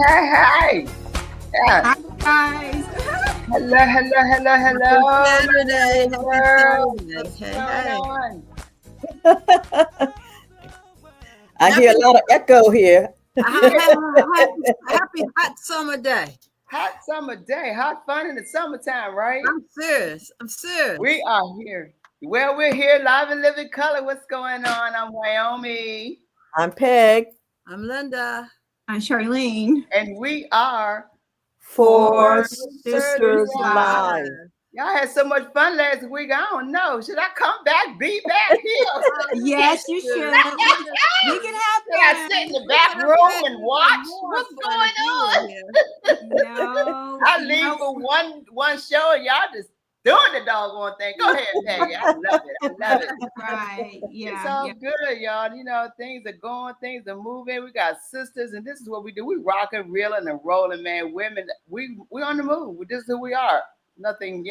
Hey. Yeah. Hi, guys. Hello. Saturday. What's Hey, going on? I hear a lot of echo here. Happy hot summer day. Hot summer day. Hot fun in the summertime, right? I'm serious. We are here. Well, we're here live and living color. What's going on? I'm Wyoming. I'm Peg. I'm Linda. I'm Charlene. And we are 4SistersLIVE. Y'all had so much fun last week. I don't know. Should I come back? Be back here? Yes, you should. We can have Should I sit in the back room and watch? What's going on? No. I leave for one show and y'all just doing the doggone thing. Go ahead, Peggy. I love it. Right. Yeah. It's all good, y'all. You know, things are going, things are moving. We got sisters, and this is what we do. We rocking, reeling, and rolling, man. Women, we on the move. This is who we are. Nothing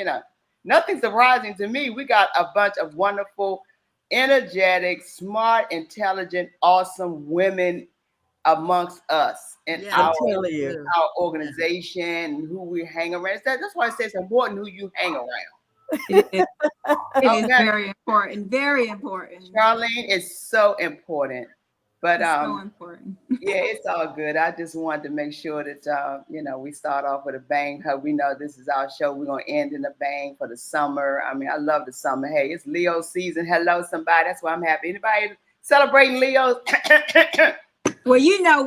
surprising to me. We got a bunch of wonderful, energetic, smart, intelligent, awesome women amongst us and our organization, who we hang around. That's why I say it's important who you hang around. It is very important. Very important. Charlene, it's so important. But it's so important. Yeah, it's all good. I just wanted to make sure that we start off with a bang. How we know this is our show. We're gonna end in a bang for the summer. I mean, I love the summer. Hey, it's Leo season. Hello, somebody. That's why I'm happy. Anybody celebrating Leo? Well,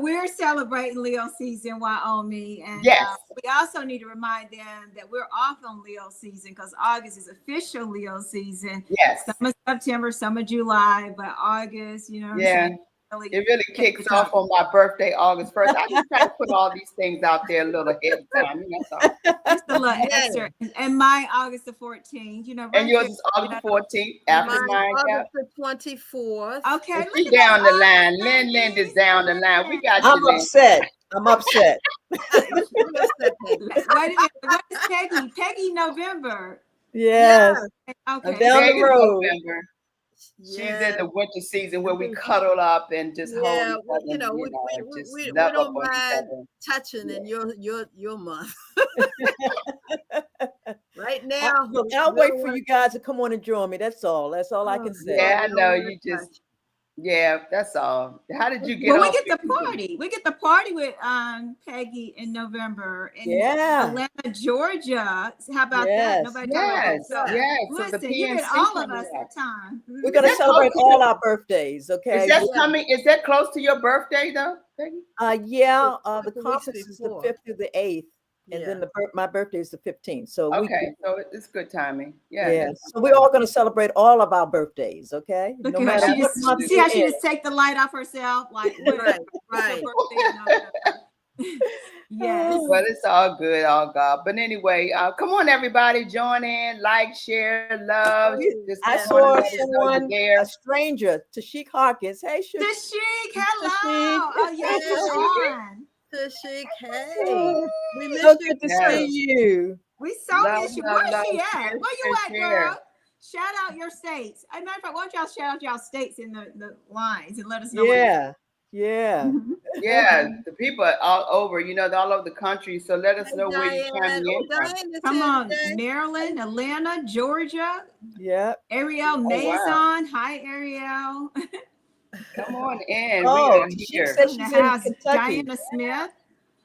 we're celebrating Leo season, Wyoming. And yes. We also need to remind them that we're off on Leo season because August is official Leo season. Yes. Some of September, some of July, but August, Yeah. It really kicks off on my birthday, August 1st. I just try to put all these things out there a little ahead of time. That's all. Just a little extra. And mine, August the 14th. Right, and yours is August 14th. After mine, August the 24th. Okay. She down the line. Lynn is down the line. We got you. I'm upset. Wait a minute. What is Peggy? Peggy November. Yes. Okay. Down the road. November. She's in the winter season where we cuddle up and just hold each other. We don't mind touching in your month. Right now, I'll wait for you guys to come on and join me. That's all I can say. Yeah, I know you just. Yeah, that's all. How did you get? Well, we get the party. We get the party with Peggy in November in Atlanta, Georgia. How about that? Nobody yes. Listen, you get all of us that time. We're gonna celebrate all our birthdays. Okay. Is that coming? Is that close to your birthday though, Peggy? The conference is the 5th through the 8th. And then my birthday is the 15th. So so it's good timing. Yeah. So we're all going to celebrate all of our birthdays. Okay. No matter what. See how she just take the light off herself, like right. Yes. Well, it's all good, all God. But anyway, come on, everybody, join in, like, share, love. I saw someone there, a stranger, Tashik Hawkins. Hey, Tashik, hello. Oh, yes, she's on. Tashik, hey. We so good to see you. We so miss you. Where's she at? Where you at, girl? Shout out your states. As a matter of fact, why don't y'all shout out y'all states in the lines and let us know. Yeah. The people are all over, they're all over the country. So let us know where you're coming in from. Come on, Maryland, Atlanta, Georgia. Yeah. Ariel Mason. Hi, Ariel. Come on in. She said she's in Kentucky. Diana Smith.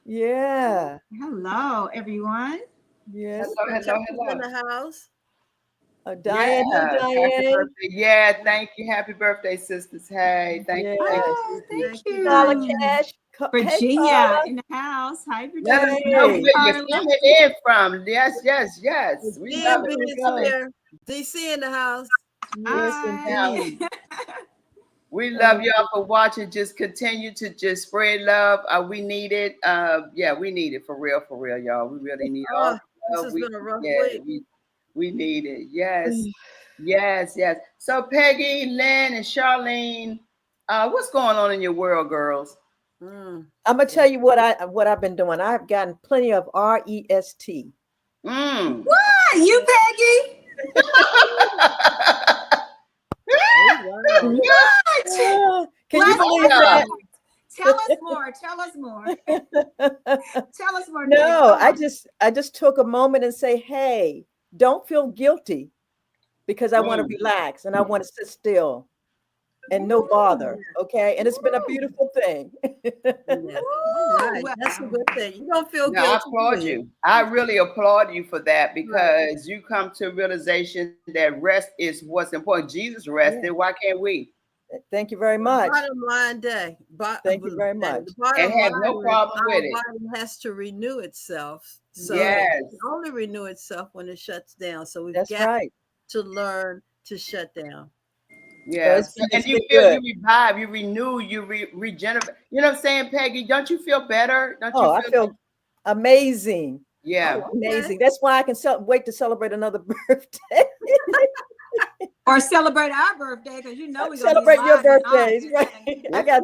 Yeah. Hello, everyone. Yes. Hello. In the house. Diane. Yeah, thank you. Happy birthday, sisters. Hey, thank you. Thank you. Dollar Cash. Virginia in the house. Hi, Virginia. Let us know where you're coming in from. Yes. We love it. DC in the house. Yes, we love y'all for watching. Just continue to just spread love. We need it. We need it for real, y'all. We really need all love. This has been a rough week. We need it. Yes. So Peggy, Lynn, and Charlene, what's going on in your world, girls? I'm gonna tell you what I've been doing. I've gotten plenty of REST. What? You, Peggy? What? Can you believe that? Tell us more. Tell us more. Tell us more. No, I just took a moment and say, hey, don't feel guilty because I want to relax and I want to sit still and no bother. Okay. And it's been a beautiful thing. Right. That's a good thing. You don't feel guilty. I applaud you. I really applaud you for that because you come to a realization that rest is what's important. Jesus rested. Why can't we? Thank you very much. Bottom line day. Thank you very much. And have no problem with it. Our body has to renew itself. So yes. it can only renew itself when it shuts down. So we've got to learn to shut down. Yes. And you feel you revive, you renew, you regenerate. You know what I'm saying, Peggy? Don't you feel better? Don't you I feel amazing. Yeah. Amazing. That's why I can wait to celebrate another birthday. Or celebrate our birthday, because you know we're gonna celebrate your birthdays. Right? I got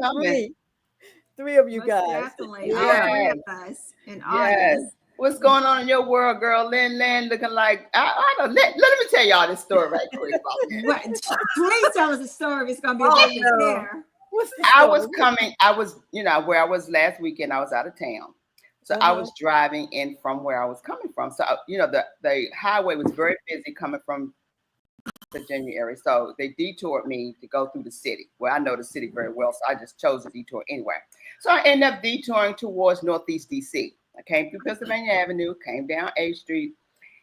three of you guys. Definitely, all three of us in August. Yes. What's going on in your world, girl? Lynn looking like I don't let me tell y'all this story right quick. Please tell us the story. It's gonna be about this hair. I was where I was last weekend. I was out of town. So I was driving in from where I was coming from. So the highway was very busy coming from Virginia area. So they detoured me to go through the city. Well, I know the city very well, so I just chose a detour anyway. So I ended up detouring towards Northeast DC. I came through Pennsylvania Avenue, came down 8th Street,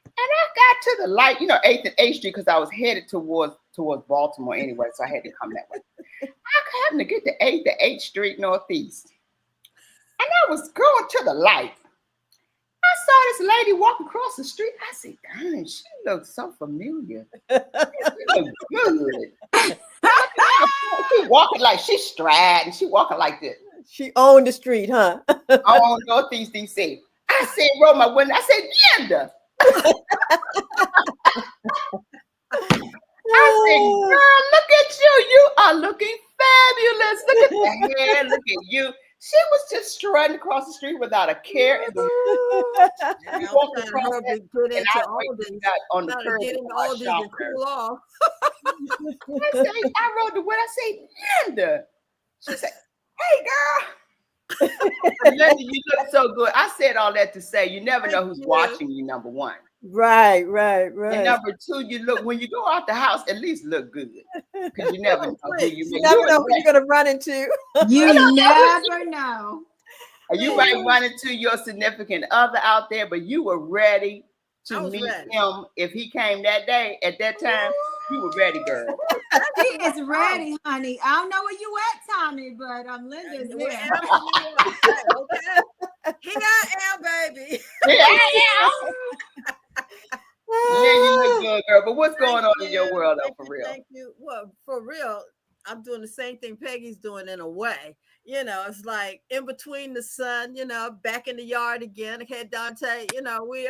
and I got to the light, 8th and 8th Street, because I was headed towards Baltimore anyway, so I had to come that way. I happened to get to 8th Street Northeast, and I was going to the light. I saw this lady walk across the street. I said, "Dang, she looks so familiar. She looks good." She walking like she's striding. She walking like this. She owned the street, huh? On Northeast DC. I said, roll my window. I said, Linda. I said, girl, look at you. You are looking fabulous. Look at the hair. Look at you. She was just strutting across the street without a care in the world. She walked across on the curb and cool off. I rode the window. I said, Linda. She said, hey, girl. Linda, you look so good. I said all that to say you never know who's watching you, number one. Right. And number two, when you go out the house, at least look good. Because you never know who you never know who you're gonna run into. You never know. You might run into your significant other out there, but you were ready to meet him if he came that day. At that time, you were ready, girl. He is ready, honey. I don't know where you at, Tommy, but Linda's there. Here I am, baby. Here I am. Yeah, you look good, girl. But what's going on in your world, though, for real? Thank you. Well, for real, I'm doing the same thing Peggy's doing in a way. It's like in between the sun, back in the yard again. Okay, Dante, we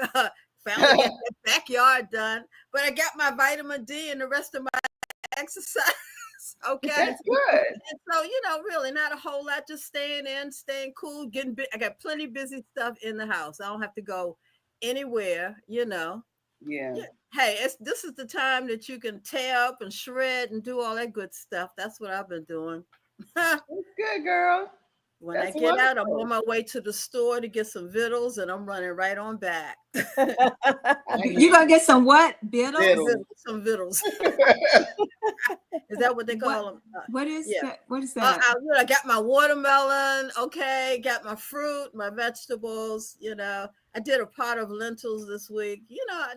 finally got the backyard done. But I got my vitamin D and the rest of my exercise. Okay. That's good. And so, really not a whole lot, just staying cool, I got plenty of busy stuff in the house. I don't have to go anywhere, Yeah. Hey, this is the time that you can tear up and shred and do all that good stuff. That's what I've been doing. That's good, girl. When I get out, I'm on my way to the store to get some vittles, and I'm running right on back. You gonna get some what? Vittles? Some vittles. Is that what they call them? What is that? What is that? I got my watermelon. Okay, got my fruit, my vegetables. I did a pot of lentils this week.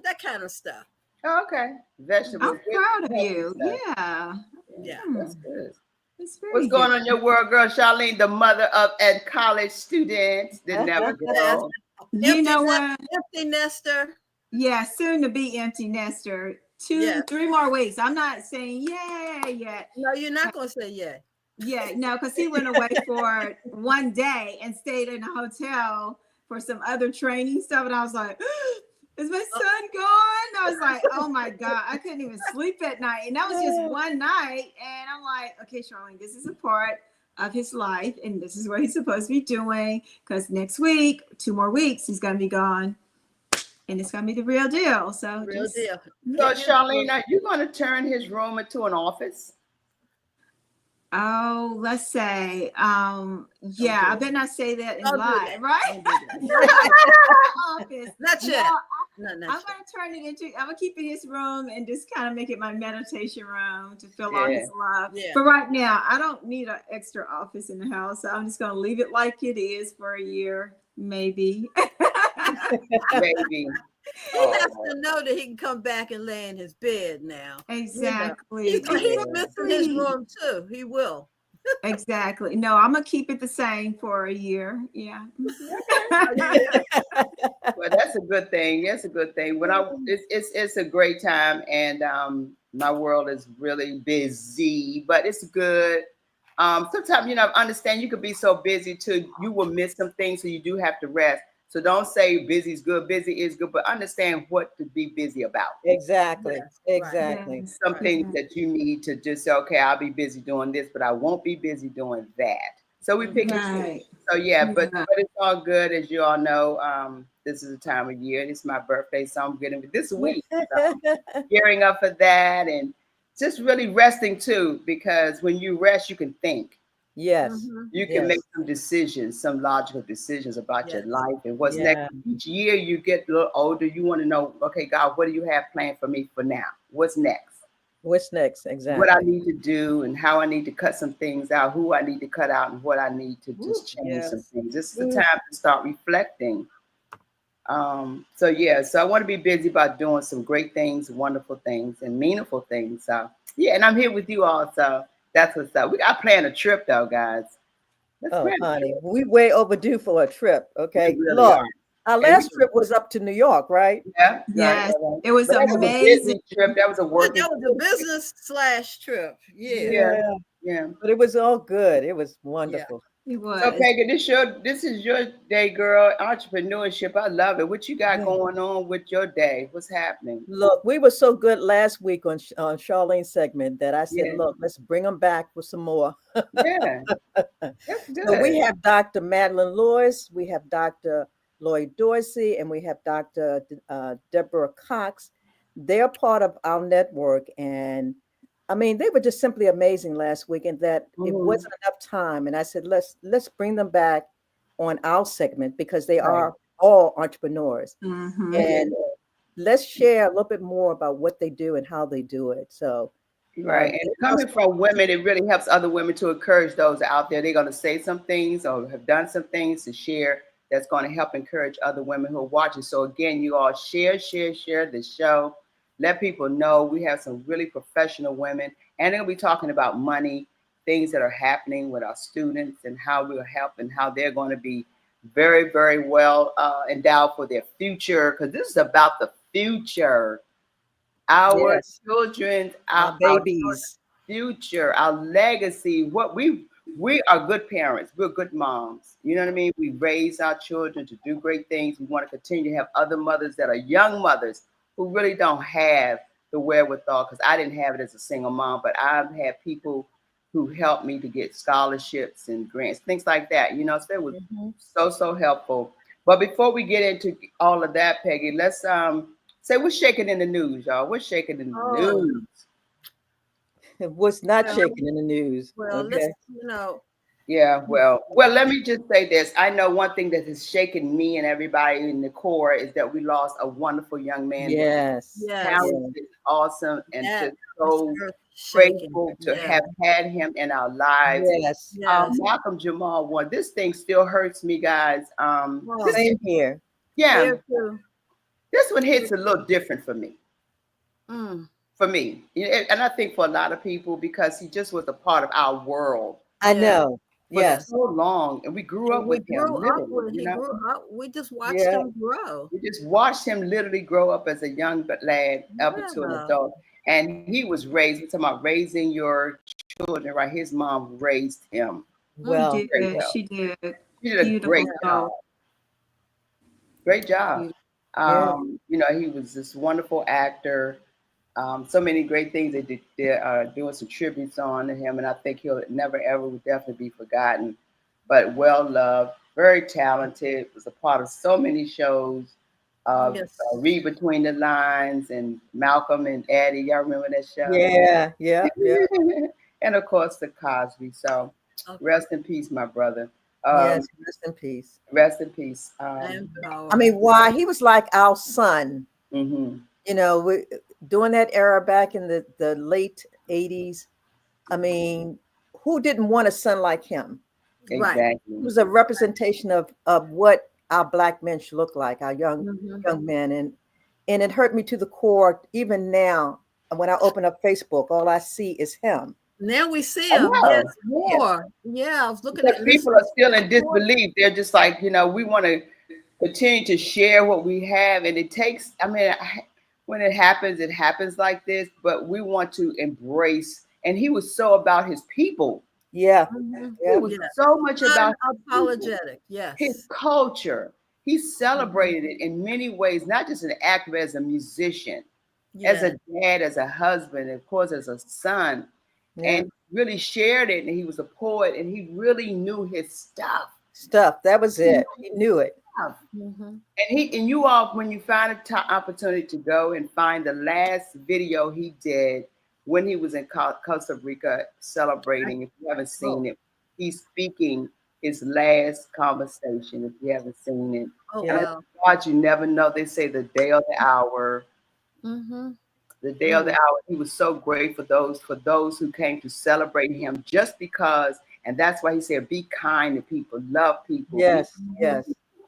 That kind of stuff. Oh, okay, vegetables. I'm proud of you. Yeah. That's good. What's going on in your world, girl? Charlene, the mother of college students that never grow. You know what? Empty nester. Yeah, soon to be empty nester. 3 more weeks. I'm not saying yay yet. No, you're not going to say yay. Yeah, no, because he went away for one day and stayed in a hotel for some other training stuff. And I was like, is my son gone? I was like, oh my God, I couldn't even sleep at night. And that was just one night. And I'm like, okay, Charlene, this is a part of his life. And this is what he's supposed to be doing. Because next week, 2 more weeks, he's going to be gone. And it's going to be the real deal. So, So Charlene, are you going to turn his room into an office? Oh, let's say, yeah, I better not say that in Don't do live, that. right? Don't do that. Office. Not No, yet. No, I'm not gonna yet. turn it into. I'm gonna keep it his room and just kind of make it my meditation room to feel all Yeah. his love. Yeah. But right now, I don't need an extra office in the house, so I'm just gonna leave it like it is for a year, maybe. Maybe. He has to know that he can come back and lay in his bed now. Exactly. He's Yeah. missing his room too. He will. Exactly. No, I'm gonna keep it the same for a year. Yeah. Well, that's a good thing. That's a good thing. When it's a great time, and my world is really busy, but it's good. Sometimes understand you could be so busy too, you will miss some things, so you do have to rest. So don't say busy is good. Busy is good, but understand what to be busy about. Exactly. Yes, right. Exactly. Yes. Some things Exactly. that you need to just say, okay, I'll be busy doing this, but I won't be busy doing that. So we pick and choose. Right. So yeah, but Yeah. it's all good, as you all know. This is the time of year. It's my birthday, so I'm getting this week. So gearing up for that, and just really resting too, because when you rest, you can think. Yes. You can Yes. make some decisions, some logical decisions about your Yes. life and what's Yeah. next. Each year you get a little older, you want to know, okay, God, what do you have planned for me for now? What's next? What's next? What I Exactly. need to do and how I need to cut some things out, who I need to cut out, and what I need to just change some Yes. things. This is the time to start reflecting. So yeah, so I want to be busy about doing some great things, wonderful things, and meaningful things. So yeah, and I'm here with you all. So that's what's up. We got planned a trip though, guys. Let's Oh, plan a honey, trip. we way overdue for a trip. We Okay. really Look, are. our And last trip was up to New York, right? yeah, right, Yes. right. It was But that was a amazing. busy trip. That was a Yeah, working that was a trip. business / trip. Yeah. Yeah, Yeah. yeah. But it was all good. It was Yeah. wonderful. It So was. Peggy, this is your day, girl. Entrepreneurship. I love it. What you got Yeah. going on with your day? What's happening? Look, we were so good last week on Charlene's segment that I said, Yeah, look, let's bring them back for some more. yeah. That's So we good. have Dr. Madeline Lewis, we have Dr. Lloyd Dorsey, and we have Dr. Deborah Cox. They're part of our network. And I mean, they were just simply amazing last week, and that it Mhm. wasn't enough time. And I said, let's bring them back on our segment because they Right. are all entrepreneurs. Mm-hmm. Yeah. And let's share a little bit more about what they do and how they do it. So Right. And coming from women, it really helps other women to encourage those out there. They're going to say some things or have done some things to share that's going to help encourage other women who are watching. So again, you all share the show. Let people know we have some really professional women, and they'll be talking about money, things that are happening with our students, and how we'll help and how they're going to be very, very well endowed for their future. Because this is about the future, our yes, children, our our babies. future, our legacy. What we are good parents. We're good moms. You know what I mean? We raise our children to do great things. We want to continue to have other mothers that are young mothers who really don't have the wherewithal. Because I didn't have it as a single mom, but I've had people who helped me to get scholarships and grants, things like that. So it was Mhm. so helpful. But before we get into all of that, Peggy, let's say what's shaking in the news, y'all. What's shaking in the Oh, news? What's not well, shaking in the news? let's, Okay. Yeah, well, let me just say this. I know one thing that has shaken me and everybody in the core is that we lost a wonderful young man that Yes. yes, Yeah. talented, awesome, and that just this so earth shaking. grateful to Yeah. have had him in our lives. Yes. Yes. Malcolm Jamal one. This thing still hurts me, guys. Oh, Same here. Yeah, here too. this one hits a little different for me. Mm. For me, and I think for a lot of people because he just was a part of our world I Yeah. know. for Yeah. Yes. so long, and we grew And up with him, literally. he grew up. We just watched Yeah. him grow. We just watched him literally grow up as a young lad up into an Yeah. adult, and he was raised. We're talking about raising your children, right? His mom raised him She Well, very did. well. She did. She did a Beautiful great Yeah. job. soul. Great job. Beautiful. yeah. He was this wonderful actor. So many great things they did. They're doing some tributes on him, and I think he'll never ever will definitely be forgotten. But well loved, very talented. Was a part of so many shows. Yes. Read Between the Lines and Malcolm and Addie. Y'all remember that show? Yeah. Yeah. Yeah. and of course the Cosby. So Okay. rest in peace, my brother. Yes, rest in peace. Rest in peace. And I mean, why? He was like our son. Mm-hmm. You know, during that era back in the late 80s. I mean, who didn't want a son like him? Right. Exactly. He was a representation of what our Black men should look like, our young men. And it hurt me to the core. Even now, when I open up Facebook, all I see is him. Now we see I him. know. Yes, more. Yeah, I was looking Because at people are still in disbelief. They're just like, you know, we want to continue to share what we have. And it takes, I mean, when it happens like this, but we want to embrace. And he was so about his people. Yeah. He was so much about unapologetic. Yes. his culture. He celebrated it in many ways, not just an actor, as a musician, as a dad, as a husband, and of course, as a son. And really shared it. And he was a poet, and he really knew his stuff. That was it. He knew it. And you all, when you find an opportunity to go and find the last video he did when he was in Costa Rica celebrating, if you haven't seen it, he's speaking his last conversation. If you haven't seen it, God, you never know. They say the day or the hour. The day of the hour, he was so great for those who came to celebrate him, just because, and that's why he said, be kind to people, love people. Yes.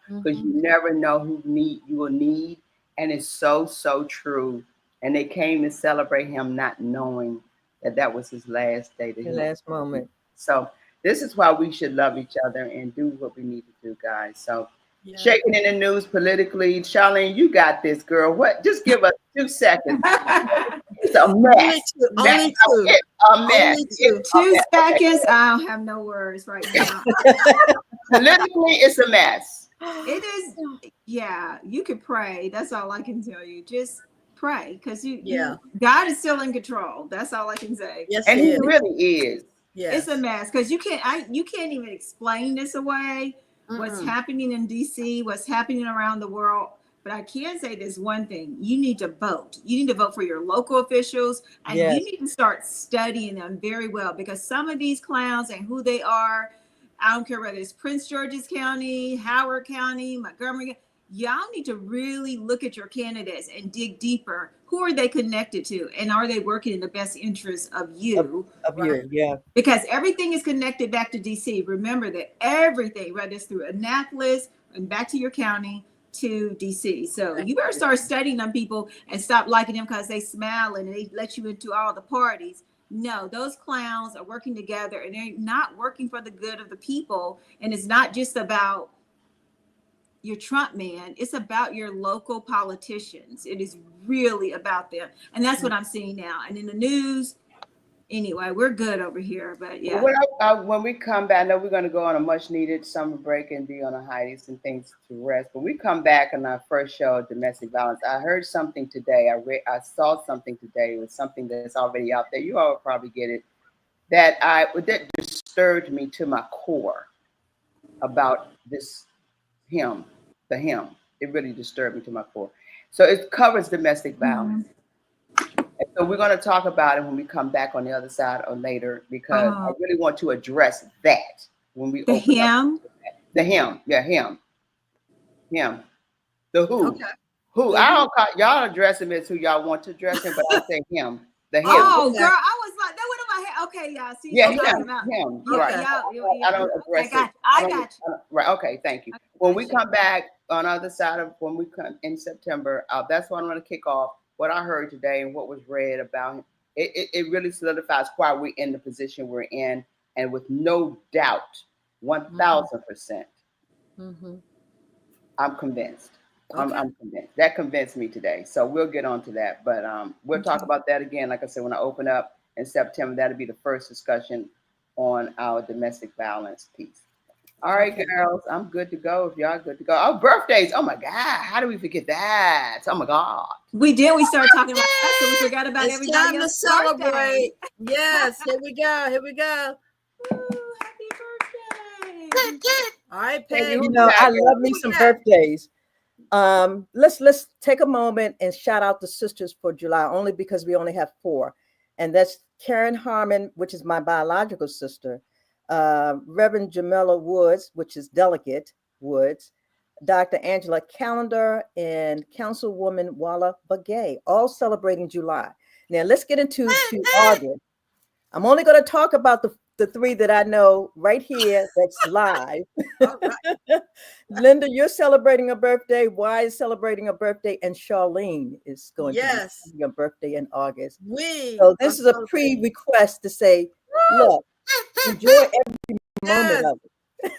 Because you never know who you will need. And it's so true. And they came to celebrate him not knowing that was his last day. The last moment. So this is why we should love each other and do what we need to do, guys. So shaking in the news politically. Charlene, you got this, girl. What? Just give us 2 seconds. It's a mess. Only two. A mess. Only two. 2 seconds. I don't have no words right now. Politically, it's a mess. It is. Yeah, you could pray. That's all I can tell you. Just pray, because God is still in control. That's all I can say. Yes, and he really is. Yes. It's a mess, because you can't even explain this away. What's happening in DC, what's happening around the world. But I can say this one thing: you need to vote. You need to vote for your local officials, and you need to start studying them very well, because some of these clowns and who they are, I don't care whether it's Prince George's County, Howard County, Montgomery, y'all need to really look at your candidates and dig deeper. Who are they connected to? And are they working in the best interest of you? Of you, yeah. Because everything is connected back to DC. Remember that everything, whether it's through Annapolis and back to your county to DC. So you better start studying them people and stop liking them because they smile and they let you into all the parties. No, those clowns are working together, and they're not working for the good of the people. And it's not just about your Trump man, it's about your local politicians. It is really about them. And that's what I'm seeing now. And in the news, anyway, we're good over here. But when we come back, I know we're going to go on a much needed summer break and be on a hiatus and things to rest. When we come back on our first show of domestic violence, I heard something today. I saw something today. It was something that's already out there. You all will probably get it. That disturbed me to my core about the him. It really disturbed me to my core. So it covers domestic violence. And so we're going to talk about it when we come back on the other side or later, because I really want to address that when we open him. The him. Yeah, him. The who. Okay. Who. I don't call y'all address him as who y'all want to address him, but I say him. The him. Oh, girl, I was like, that went in my head. Okay, y'all. See, him. Right. I don't address it. I got you. Right. Okay. Thank you. When we come back on the other side of when we come in September, that's what I'm going to kick off. What I heard today and what was read about him, it really solidifies why we're in the position we're in, and with no doubt, 1,000%, I'm convinced. Okay. I'm convinced. That convinced me today. So we'll get on to that. But we'll talk about that again. Like I said, when I open up in September, that'll be the first discussion on our domestic violence piece. All right, girls, I'm good to go. If y'all good to go. Oh, birthdays. Oh my God. How do we forget that? Oh my God. We did. We started talking about that, so we forgot about everybody else. It's time to celebrate. Yes, here we go. Ooh, happy birthday. All right, Peg. You know, I love me some birthdays. Let's take a moment and shout out the sisters for July, only because we only have 4. And that's Karen Harmon, which is my biological sister, Reverend Jamila Woods, which is Delegate Woods, Dr. Angela Callender, and Councilwoman Walla Bagay, all celebrating July. Now let's get into August. I'm only going to talk about the three that I know right here that's live. All right. Linda, you're celebrating a birthday. Y is celebrating a birthday, and Charlene is going to be celebrating a birthday in August. So this is a pre-request to say, look, enjoy every moment of it.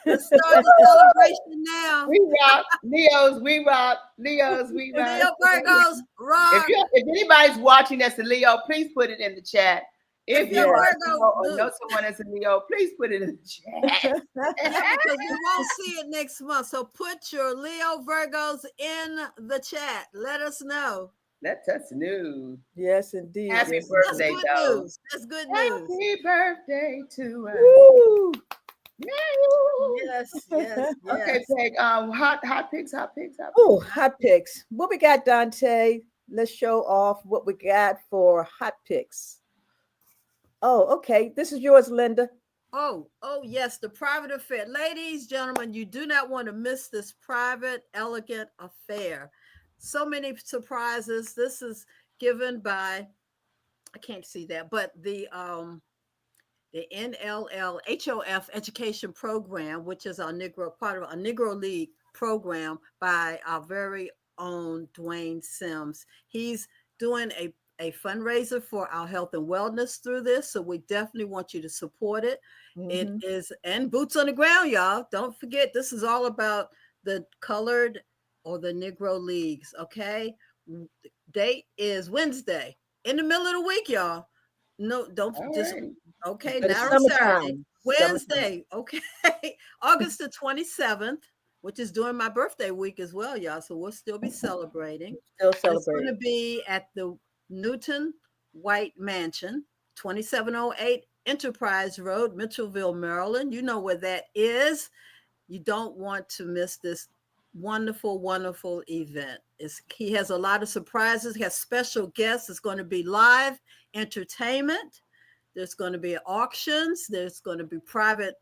Let's start the celebration now. We rock, Leos. We rock, Leos. We rock. Leo Virgos, rock. If anybody's watching that's a Leo, please put it in the chat. If you're Virgo or know someone that's a Leo, please put it in the chat. Because we won't see it next month. So put your Leo Virgos in the chat. Let us know. That's know. Yes, indeed. Happy birthday, That's good news. That's good news. Happy birthday to us. Woo. Yes, yes. Okay, Peg. Hot picks. Oh, hot picks. What we got, Dante? Let's show off what we got for hot picks. Oh, okay. This is yours, Linda. Oh, yes. The private affair. Ladies, gentlemen, you do not want to miss this private, elegant affair. So many surprises. This is given by, I can't see that, but the NLL-HOF education program, which is our part of our Negro League program by our very own Dwayne Sims. He's doing a fundraiser for our health and wellness through this. So we definitely want you to support it. Mm-hmm. It is, and boots on the ground, y'all. Don't forget, this is all about the colored or the Negro Leagues. Okay. Date is Wednesday in the middle of the week, y'all. No, don't just, okay. Not on Saturday, Wednesday. Okay. August the 27th, which is during my birthday week as well, y'all. So we'll still be celebrating. It's going to be at the Newton White Mansion, 2708 Enterprise Road, Mitchellville, Maryland. You know where that is. You don't want to miss this wonderful, wonderful event. He has a lot of surprises. He has special guests. It's going to be live entertainment. There's going to be auctions. There's going to be a private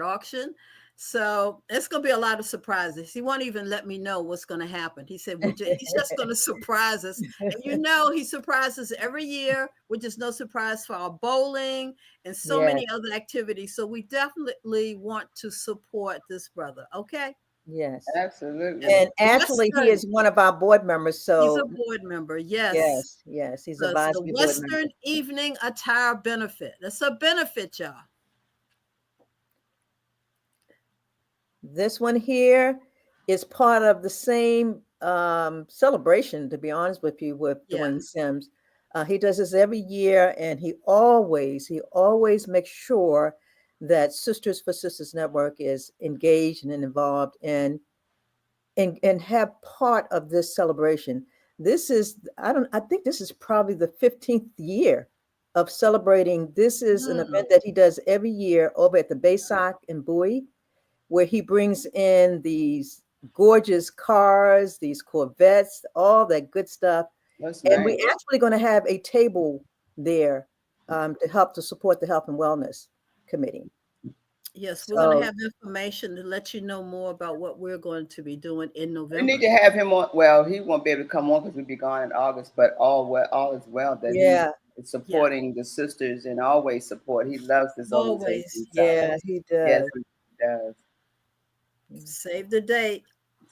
auction. So it's going to be a lot of surprises. He won't even let me know what's going to happen. He said, he's just going to surprise us. And you know, he surprises every year, which is no surprise for our bowling and so many other activities. So we definitely want to support this brother. Okay. Yes, absolutely. And actually, he is one of our board members. So he's a board member. Yes. He's a advisory board member. Western Evening Attire Benefit. That's a benefit, y'all. This one here is part of the same celebration, to be honest with you, with Dwayne Sims. He does this every year, and he always makes sure that Sisters for Sisters Network is engaged and involved and have part of this celebration. This is, I think this is probably the 15th year of celebrating. This is an event that he does every year over at the Baysock in Bowie, where he brings in these gorgeous cars, these Corvettes, all that good stuff. That's and nice. We're actually going to have a table there to help to support the Health and Wellness Committee. Yes, we're going to have information to let you know more about what we're going to be doing in November. We need to have him on. Well, he won't be able to come on because we'll be gone in August, but all is well that he is supporting the sisters and always support. He loves this organization. Yeah, he does. Yes, he does. Save the date.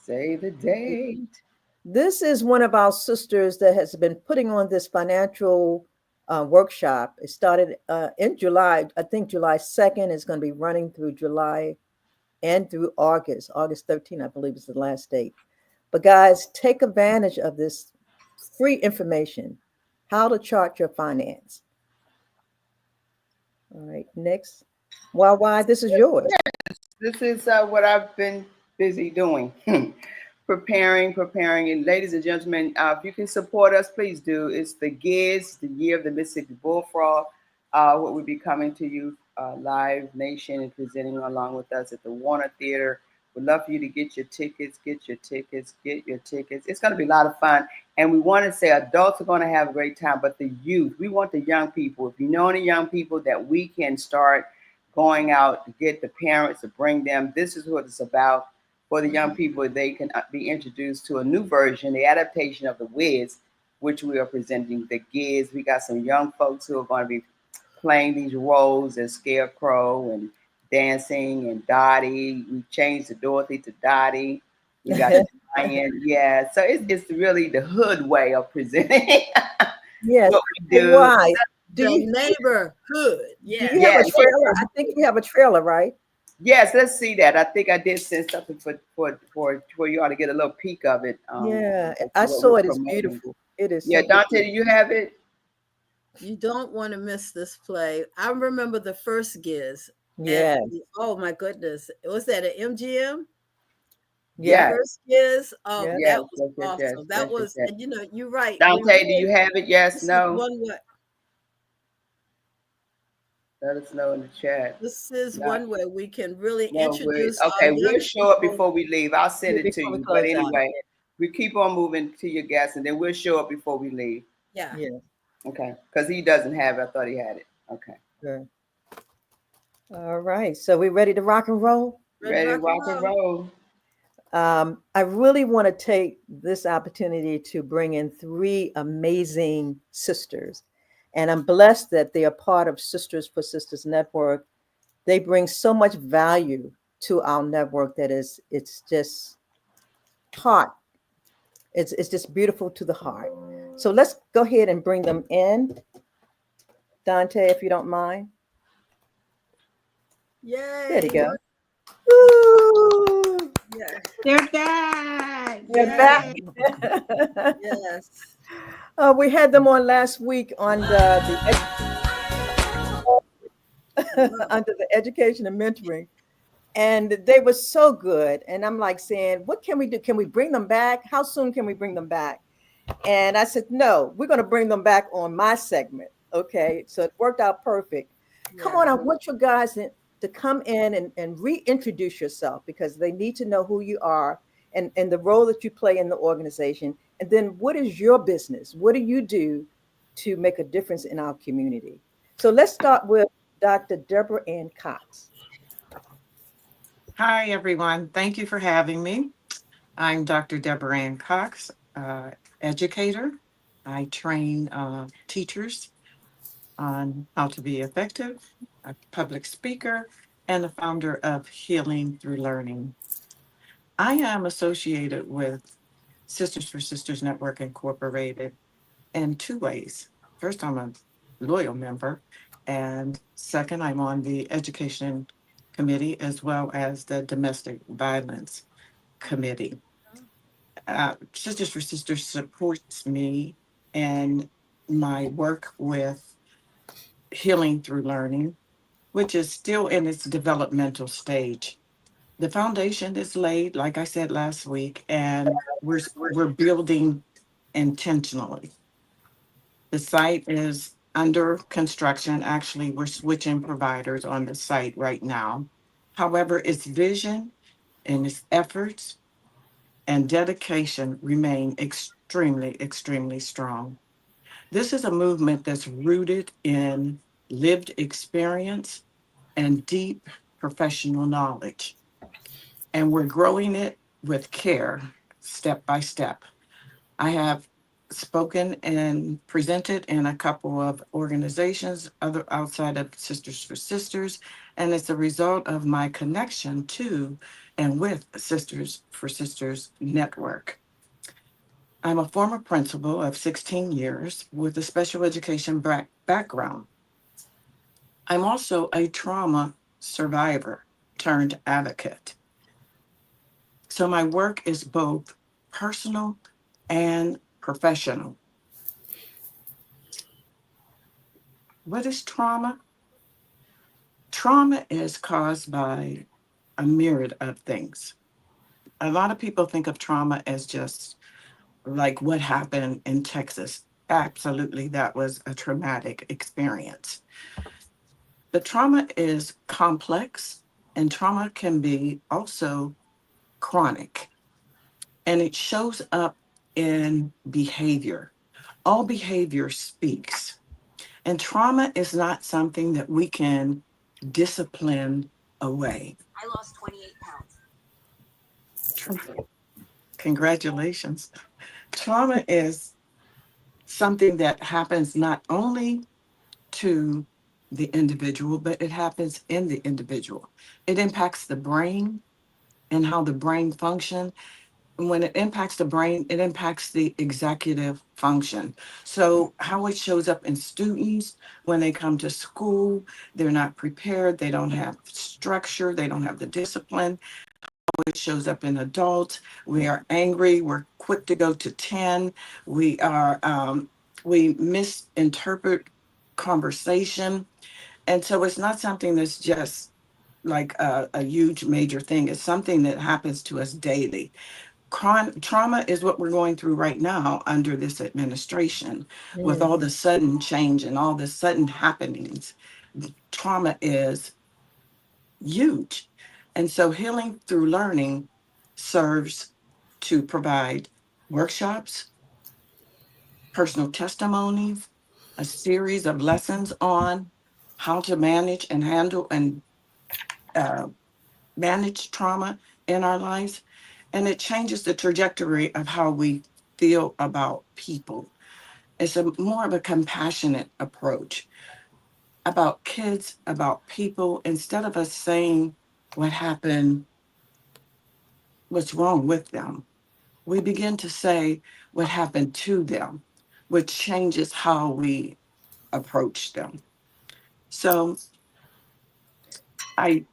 Save the date. This is one of our sisters that has been putting on this financial workshop. It started in July. I think July 2nd is going to be running through July and through August. August 13th, I believe, is the last date. But guys, take advantage of this free information, how to chart your finance. All right, next. Why this is yours. This is what I've been busy doing. Preparing. And ladies and gentlemen, if you can support us, please do. It's the GIZ, the Year of the Mississippi Bullfrog, what will be coming to you live nation and presenting along with us at the Warner Theater We'd love for you to get your tickets, get your tickets, get your tickets. It's going to be a lot of fun. And we want to say adults are going to have a great time, but the youth, we want the young people. If you know any young people that we can start going out to get the parents to bring them, this is what it's about. For the young people, they can be introduced to a new version, the adaptation of the Wiz, which we are presenting, the Giz. We got some young folks who are going to be playing these roles as Scarecrow and dancing and Dottie. We changed the Dorothy to Dottie. We got Ryan. Yeah. So it's really the hood way of presenting Yes. what we do. Why? Do The you neighborhood. do Yeah. you have a Yes. trailer? I think you have a trailer, right? Yes, let's see that. I think I did send something for you all to get a little peek of it. Yeah, As I to what saw we're it. It's promoting. beautiful. It is Yeah, simply Dante, do beautiful. you have it? You don't want to miss this play. I remember the first Giz. Yes, Oh my goodness. Was that at MGM? The yes, Yes, first Giz? Oh, yes. that yes, was yes, yes, yes, awesome. That yes, yes, was, yes. and you're right. We Dante, do really, you have it? Yes, this is no? one way. Let us know in the chat. This is Not one way we can really no worries. introduce our Okay, we'll young show up people. before we leave. I'll send Yeah, it to before we you. But close out. anyway, we keep on moving to your guests, and then we'll show up before we leave. Yeah. Yes, Okay, because he doesn't have it. I thought he had it. Okay, good. All right. So we ready to rock and roll? Ready to ready to rock and rock and roll. roll. I really want to take this opportunity to bring in three amazing sisters. And I'm blessed that they are part of Sisters for Sisters Network. They bring so much value to our network that it's just heart. It's just beautiful to the heart. So let's go ahead and bring them in. Dante, if you don't mind. There Yay. you go. Woo! Yeah. They're back. They're Yay. back. Yes. We had them on last week on under the education and mentoring, and they were so good. And I'm like saying, what can we do? Can we bring them back? How soon can we bring them back? And I said, no, we're going to bring them back on my segment. Okay, so it worked out perfect. Come Yeah. on, I want you guys to come in and reintroduce yourself, because they need to know who you are and the role that you play in the organization. And then what is your business? What do you do to make a difference in our community? So let's start with Dr. Deborah Ann Cox. Hi, everyone. Thank you for having me. I'm Dr. Deborah Ann Cox, educator. I train teachers on how to be effective, a public speaker, and the founder of Healing Through Learning. I am associated with Sisters for Sisters Network Incorporated in two ways. First, I'm a loyal member, and second, I'm on the education committee as well as the domestic violence committee. Sisters for Sisters supports me in my work with Healing Through Learning, which is still in its developmental stage. The foundation is laid, like I said last week, and we're building intentionally. The site is under construction. Actually, we're switching providers on the site right now. However, its vision and its efforts and dedication remain extremely, extremely strong. This is a movement that's rooted in lived experience and deep professional knowledge. And we're growing it with care, step by step. I have spoken and presented in a couple of organizations other outside of Sisters for Sisters, and it's a result of my connection to and with Sisters for Sisters Network. I'm a former principal of 16 years with a special education background. I'm also a trauma survivor turned advocate. So my work is both personal and professional. What is trauma? Trauma is caused by a myriad of things. A lot of people think of trauma as just like what happened in Texas. Absolutely, that was a traumatic experience. The trauma is complex, and trauma can be also chronic, and it shows up in behavior. All behavior speaks. And trauma is not something that we can discipline away. I lost 28 pounds. Congratulations. Trauma is something that happens not only to the individual, but it happens in the individual. It impacts the brain and how the brain functions. When it impacts the brain, it impacts the executive function. So, how it shows up in students when they come to school, they're not prepared, they don't have structure, they don't have the discipline. How it shows up in adults, we are angry, we're quick to go to 10, we misinterpret conversation. And so, it's not something that's just like a huge major thing, it's something that happens to us daily. Trauma is what we're going through right now under this administration, with all the sudden change and all the sudden happenings. Trauma is huge. And so healing through learning serves to provide workshops, personal testimonies, a series of lessons on how to manage and handle and uh, manage trauma in our lives. And it changes the trajectory of how we feel about people. It's a more of a compassionate approach about kids, about people, instead of us saying what happened, what's wrong with them. We begin to say what happened to them, which changes how we approach them. So I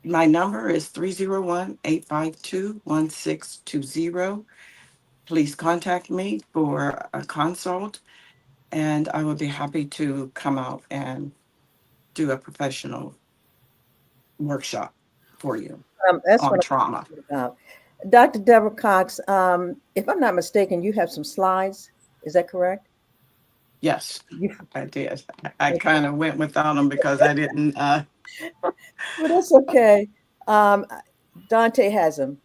my number is 301-852-1620. Please contact me for a consult, and I would be happy to come out and do a professional workshop for you That's on what trauma. I'm talking about. Dr. Deborah Cox, if I'm not mistaken, you have some slides. Is that correct? Yes, You, I did. I kind of went without them because I didn't. well, that's okay. Um, Dante has them.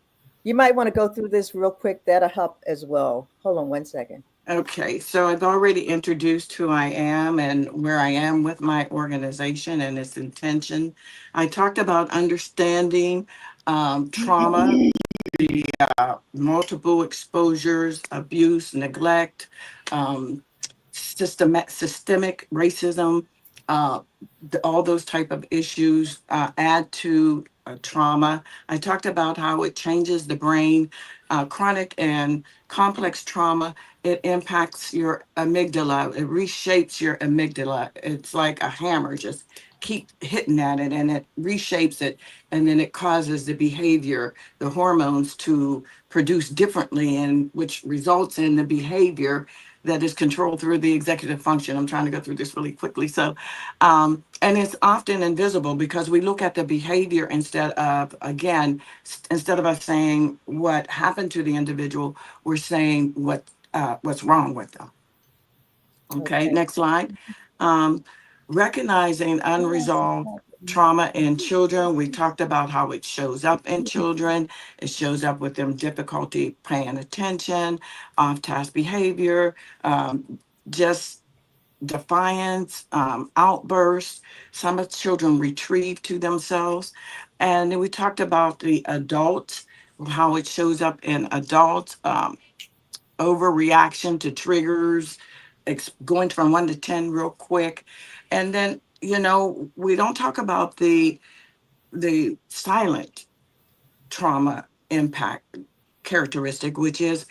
You might want to go through this real quick. That'll help as well. Hold on one second. Okay, so I've already introduced who I am and where I am with my organization and its intention. I talked about understanding trauma, the multiple exposures, abuse, neglect, systemic racism, uh, all those type of issues add to trauma. I talked about how it changes the brain. Chronic and complex trauma, it impacts your amygdala. It reshapes your amygdala. It's like a hammer, just keep hitting at it and it reshapes it. And then it causes the behavior, the hormones to produce differently, and which results in the behavior that is controlled through the executive function. I'm trying to go through this really quickly. So, and it's often invisible because we look at the behavior instead of, again, instead of us saying what happened to the individual, we're saying what's wrong with them. Okay, next slide. Um, recognizing unresolved trauma in children. We talked about how it shows up in children. It shows up with them difficulty paying attention, off-task behavior, just defiance, outbursts. Some of children retrieve to themselves. And then we talked about the adults, how it shows up in adults, overreaction to triggers, going from 1 to 10 real quick. And then, we don't talk about the silent trauma impact characteristic, which is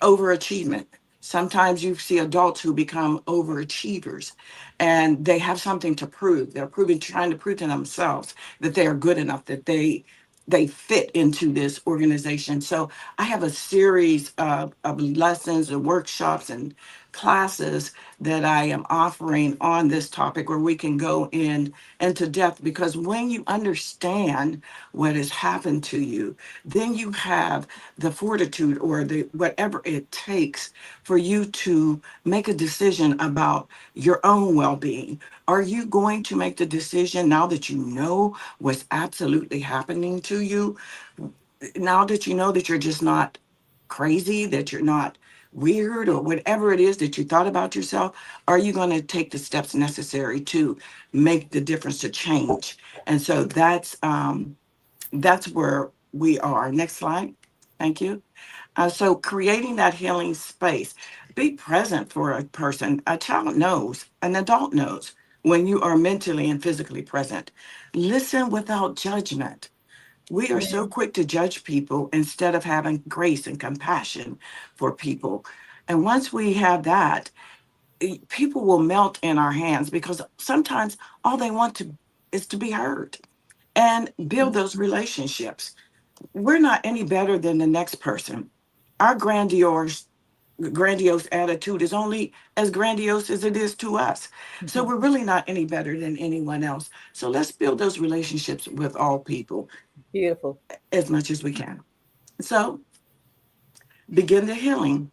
overachievement. Sometimes you see adults who become overachievers and they have something to prove. They're trying to prove to themselves that they are good enough, that they fit into this organization. So I have a series of lessons and workshops and classes that I am offering on this topic where we can go into depth, because when you understand what has happened to you, then you have the fortitude or the whatever it takes for you to make a decision about your own well-being. Are you going to make the decision now that you know what's absolutely happening to you? now that you know that you're just not crazy, that you're not weird or whatever it is that you thought about yourself, are you going to take the steps necessary to make the difference, to change? And so that's where we are. Next slide. Thank you. So creating that healing space, be present for a person. A child knows, an adult knows when you are mentally and physically present. Listen without judgment. We are so quick to judge people instead of having grace and compassion for people. And once we have that, people will melt in our hands, because sometimes all they want to is to be heard and build those relationships. We're not any better than the next person. Our grandiose attitude is only as grandiose as it is to us. So we're really not any better than anyone else. So let's build those relationships with all people Beautiful. as much as we can. So begin the healing.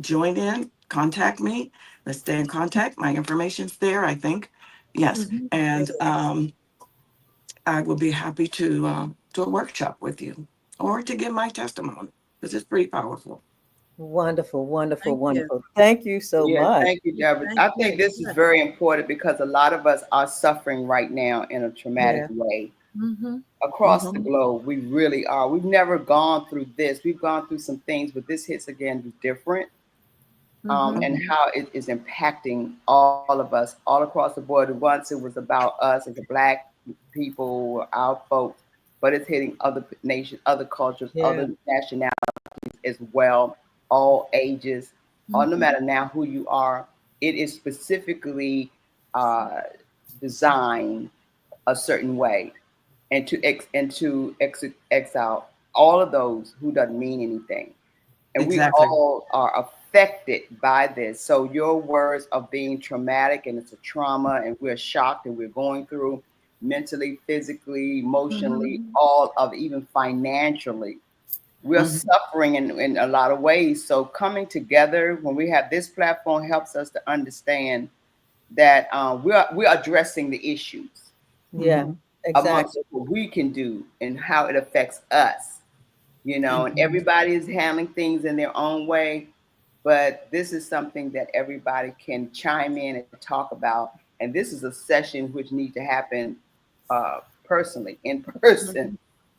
Join in, contact me. Let's stay in contact. My information's there, I think. Yes. And I will be happy to do a workshop with you or to give my testimony, because it's pretty powerful. Wonderful, wonderful, Thank you. wonderful. Thank you so Yeah, much. thank you, Deborah. Thank I you. think this is very important because a lot of us are suffering right now in a traumatic Yeah. way. Mm-hmm. Across the globe, we really are. We've never gone through this. We've gone through some things, but this hits again different. And how it is impacting all of us all across the board. Once it was about us as a Black people, our folks, but it's hitting other nations, other cultures, Yeah. other nationalities as well, all ages, or no matter now who you are. It is specifically designed a certain way, and to exile all of those who doesn't mean anything. And we Exactly. all are affected by this. So your words of being traumatic, and it's a trauma, and we're shocked, and we're going through mentally, physically, emotionally, all of even financially. We're suffering in a lot of ways. So coming together when we have this platform helps us to understand that we're addressing the issues Yeah, amongst exactly. what we can do and how it affects us, and everybody is handling things in their own way. But this is something that everybody can chime in and talk about. And this is a session which needs to happen personally, in person.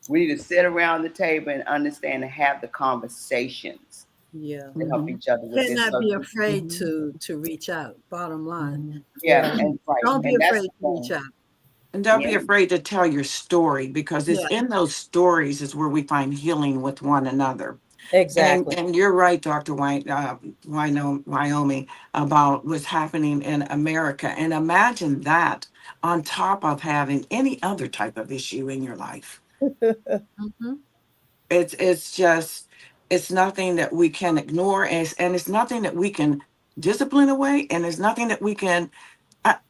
We need to sit around the table and understand and have the conversations Yeah. to help each other with this. Cannot So, be afraid to reach out. Bottom line. yeah, Yeah. and right, Don't be and that's afraid the to reach thing. out. And don't be Yeah, afraid to tell your story, because it's Yeah. in those stories is where we find healing with one another. Exactly. And you're right, Dr. Wyoming, about what's happening in America. And imagine that on top of having any other type of issue in your life. Mm-hmm. It's just, it's nothing that we can ignore, and it's nothing that we can discipline away, and it's nothing that we can.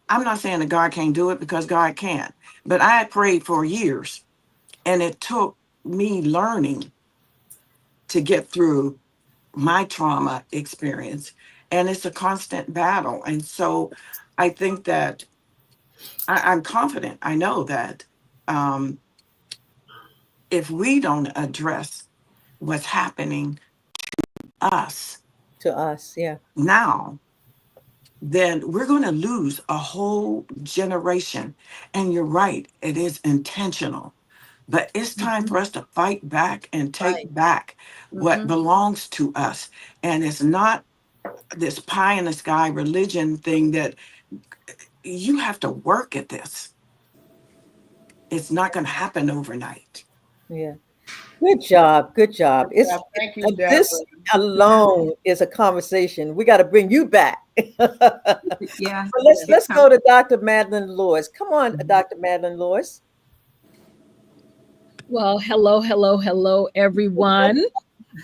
I'm not saying that God can't do it, because God can, but I had prayed for years, and it took me learning to get through my trauma experience, and it's a constant battle. And so I think that I'm confident. I know that um, if we don't address what's happening us To us, yeah. now, then we're going to lose a whole generation. And you're right, it is intentional. But it's time for us to fight back and take Right. back what belongs to us. And it's not this pie in the sky religion thing that you have to work at this. It's not going to happen overnight. Yeah. Good job. Good job. yeah, thank you, Deborah. This alone is a conversation. We got to bring you back. But Yeah. let's go to Dr. Madeline Lewis. Come on, Dr. Madeline Lewis. Well, hello, everyone.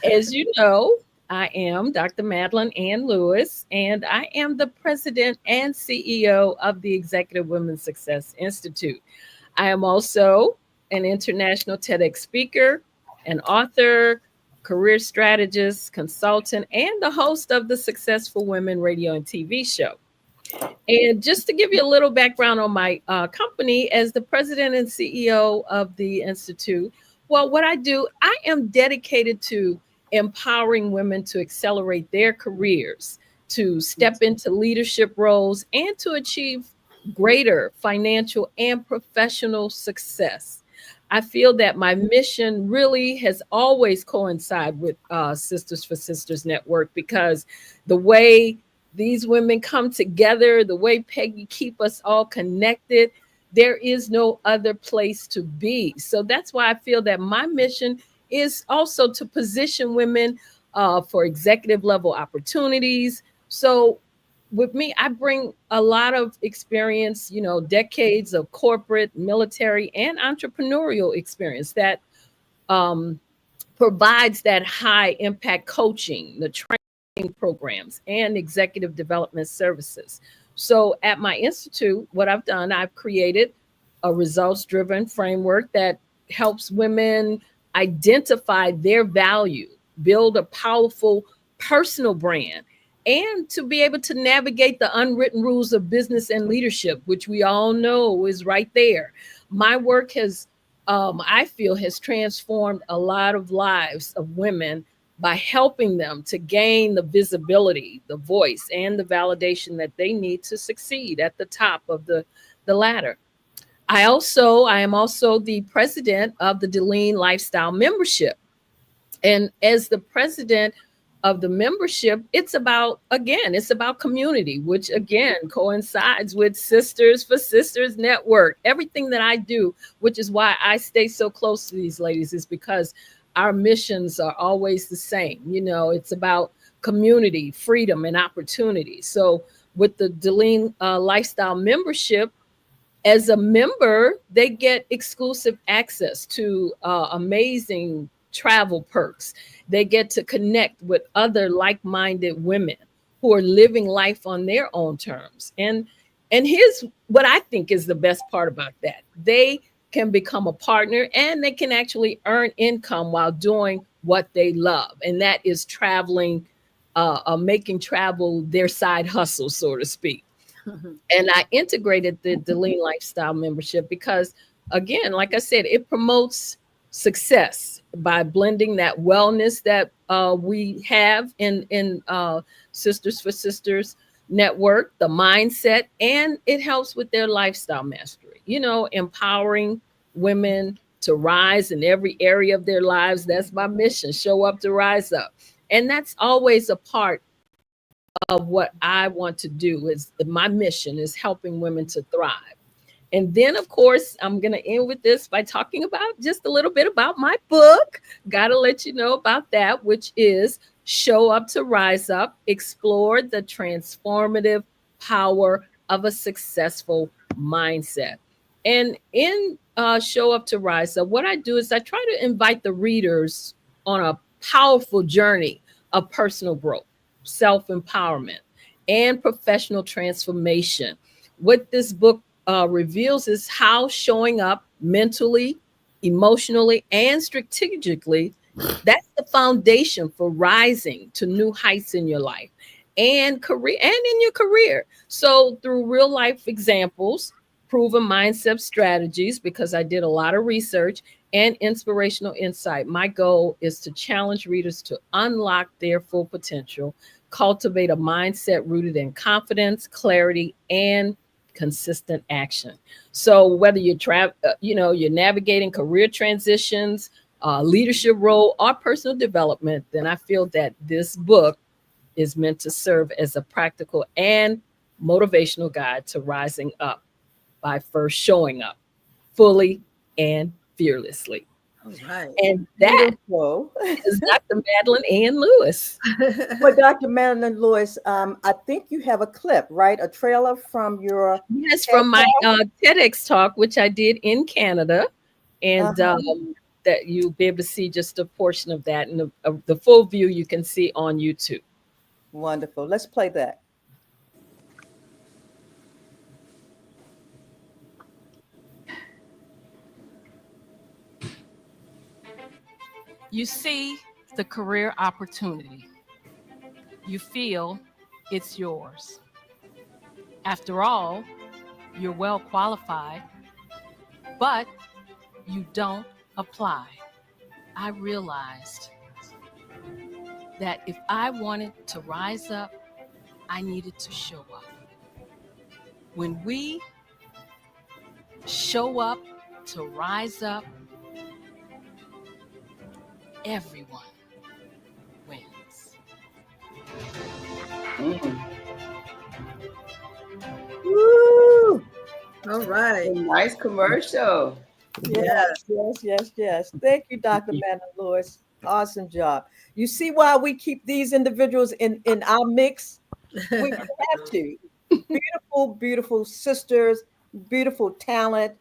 As you know, I am Dr. Madeline Ann Lewis, and I am the president and CEO of the Executive Women's Success Institute. I am also an international TEDx speaker, an author, career strategist, consultant, and the host of the Successful Women radio and TV show. And just to give you a little background on my company, as the president and CEO of the Institute, Well, what I do, I am dedicated to empowering women to accelerate their careers, to step into leadership roles, and to achieve greater financial and professional success. I feel that my mission really has always coincided with Sisters for Sisters Network, because the way these women come together, the way Peggy keep us all connected, there is no other place to be. So that's why I feel that my mission is also to position women for executive level opportunities. So with me, I bring a lot of experience, decades of corporate, military, and entrepreneurial experience that um, provides that high impact coaching, the training programs, and executive development services. So at my institute, what I've done, I've created a results driven framework that helps women identify their value, build a powerful personal brand, and to be able to navigate the unwritten rules of business and leadership, which we all know is right there. My work has I feel has transformed a lot of lives of women by helping them to gain the visibility, the voice, and the validation that they need to succeed at the top of the ladder. I am also the president of the Deline Lifestyle Membership. And as the president of the membership, it's about community, which again coincides with Sisters for Sisters Network. Everything that I do, which is why I stay so close to these ladies, is because our missions are always the same. It's about community, freedom, and opportunity. So with the Deline Lifestyle Membership, as a member, they get exclusive access to amazing travel perks. They get to connect with other like-minded women who are living life on their own terms. And here's what I think is the best part about that. They can become a partner, and they can actually earn income while doing what they love. And that is traveling, making travel their side hustle, so to speak. And I integrated the Lean Lifestyle Membership because, again, like I said, it promotes success by blending that wellness that we have in Sisters for Sisters Network, the mindset, and it helps with their lifestyle mastery. Empowering women to rise in every area of their lives. That's my mission. Show up to rise up, and that's always a part of what I want to do. Is my mission is helping women to thrive. And then, of course, I'm going to end with this by talking about just a little bit about my book. Got to let you know about that, which is Show Up to Rise Up, Explore the Transformative Power of a Successful Mindset. And in Show Up to Rise Up, what I do is I try to invite the readers on a powerful journey of personal growth, self-empowerment, and professional transformation. What this book reveals is how showing up mentally, emotionally, and strategically, that's the foundation for rising to new heights in your life and career and in your career. So through real life examples, proven mindset strategies, because I did a lot of research, and inspirational insight, my goal is to challenge readers to unlock their full potential, cultivate a mindset rooted in confidence, clarity, and consistent action. So whether you're navigating career transitions, leadership role, or personal development, then I feel that this book is meant to serve as a practical and motivational guide to rising up by first showing up fully and fearlessly. All right. And that Beautiful. is Dr. Madeline Ann Lewis. Well, Dr. Madeline Lewis, I think you have a clip, right? A trailer from your Yes, from my TEDx talk, which I did in Canada. And that you'll be able to see just a portion of that. And the full view you can see on YouTube. Wonderful. Let's play that. You see the career opportunity. You feel it's yours. After all, you're well qualified, but you don't apply. I realized that if I wanted to rise up, I needed to show up. When we show up to rise up, everyone wins. Woo! All right. A nice commercial. Yes. Thank you, Dr. Madeline Lewis. Awesome job. You see why we keep these individuals in our mix? We have to. Beautiful sisters, beautiful talent,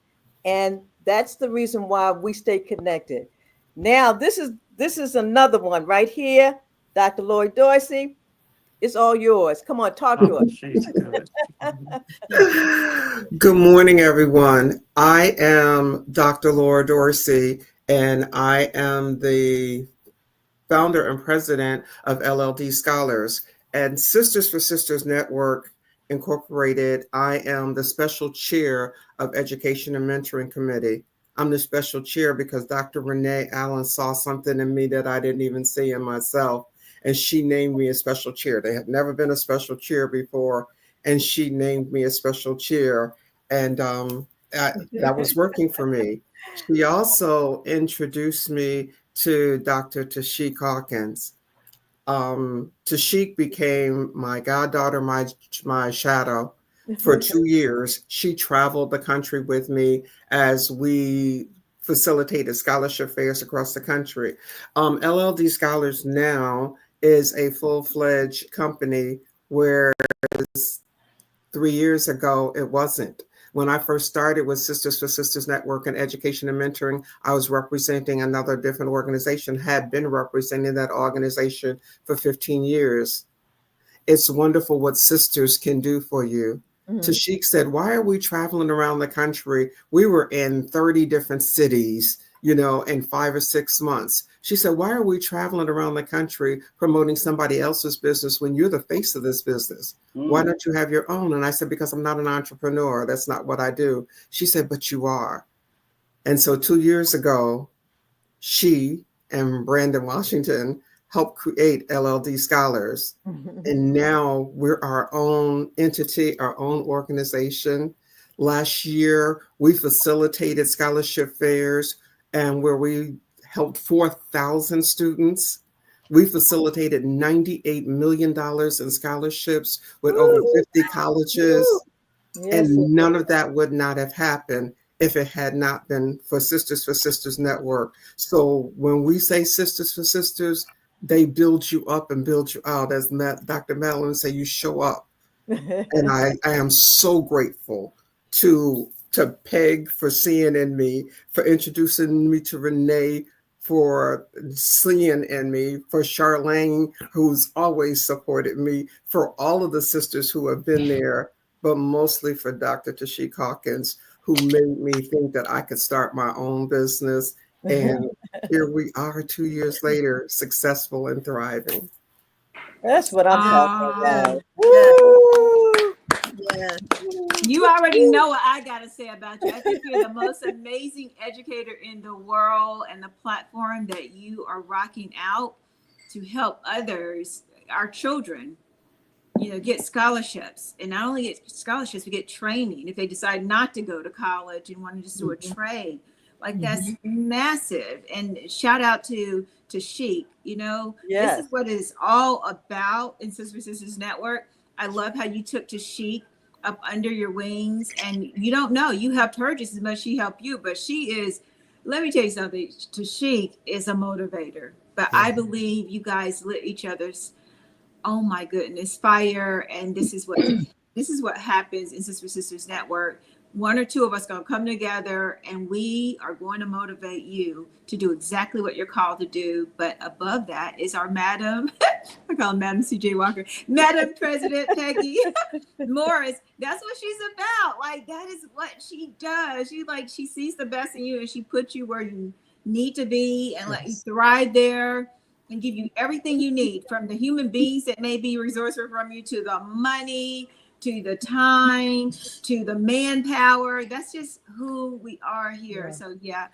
and that's the reason why we stay connected. Now, this is another one right here, Dr. Lloyd Dorsey. It's all yours. Come on, talk to us. She's good. Good morning, everyone. I am Dr. Laura Dorsey, and I am the founder and president of LLD Scholars and Sisters for Sisters Network Incorporated. I am the special chair of Education and Mentoring Committee. I'm the special chair because Dr. Renee Allen saw something in me that I didn't even see in myself, and she named me a special chair. There had never been a special chair before, and she named me a special chair, and that was working for me. She also introduced me to Dr. Tashik Hawkins. Tashik became my goddaughter, my shadow for 2 years. She traveled the country with me as we facilitated scholarship fairs across the country. LLD Scholars now is a full-fledged company, whereas 3 years ago it wasn't. When I first started with Sisters for Sisters Network and Education and Mentoring, I was representing another different organization, had been representing that organization for 15 years. It's wonderful what sisters can do for you. Tashik said, why are we traveling around the country? We were in 30 different cities, in 5 or 6 months. She said, why are we traveling around the country promoting somebody else's business when you're the face of this business? Why don't you have your own? And I said, because I'm not an entrepreneur. That's not what I do. She said, but you are. And so 2 years ago, she and Brandon Washington helped create LLD Scholars. And now we're our own entity, our own organization. Last year, we facilitated scholarship fairs and where we helped 4,000 students. We facilitated $98 million in scholarships with over 50 colleges. And none of that would not have happened if it had not been for Sisters Network. So when we say Sisters for Sisters, they build you up and build you out. As Dr. Madeline said, you show up. And I am so grateful to Peg for seeing in me, for introducing me to Renee, for seeing in me, for Charlene, who's always supported me, for all of the sisters who have been there, but mostly for Dr. Tashik Hawkins, who made me think that I could start my own business. And here we are 2 years later, successful and thriving. That's what I'm talking about. Yeah. You already know what I got to say about you. I think you're the most amazing educator in the world, and the platform that you are rocking out to help others, our children, get scholarships. And not only get scholarships, we get training if they decide not to go to college and want to just do a trade. Like that's massive. And shout out to Sheik. This is what it's all about in Sisters for Sisters Network. I love how you took Tashik up under your wings, and you don't know, you helped her just as much as she helped you, but she is, let me tell you something, Tashik is a motivator, but I believe you guys lit each other's, oh my goodness, fire. And this is what happens in Sisters for Sisters Network. One or two of us going to come together, and we are going to motivate you to do exactly what you're called to do. But above that is our Madam, I call her Madam CJ Walker, Madam President Peggy Morris. That's what she's about. Like, that is what she does. She sees the best in you, and she puts you where you need to be and let you thrive there and give you everything you need, from the human beings that may be resourceful from you to the money, to the time, to the manpower. That's just who we are here. Yeah. So yeah,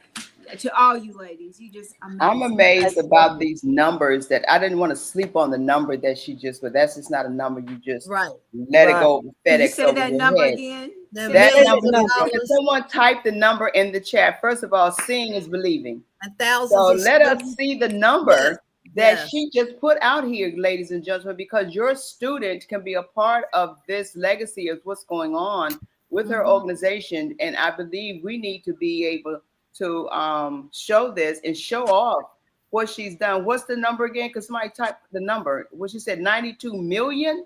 to all you ladies, you just amazing. I'm amazed about these numbers that I didn't want to sleep on the number that she just, but that's just not a number you just Right. let it Right. go with Can you FedEx say over that your number head. again? The Say That millions number, of number. can dollars someone type the number in the chat? First of all, seeing is believing. and thousands So of let us students. see the number that Yes. she just put out here, ladies and gentlemen, because your student can be a part of this legacy of what's going on with her Mhm. organization. And I believe we need to be able to show this and show off what she's done. What's the number again? Because somebody typed the number. What she said, 92 million?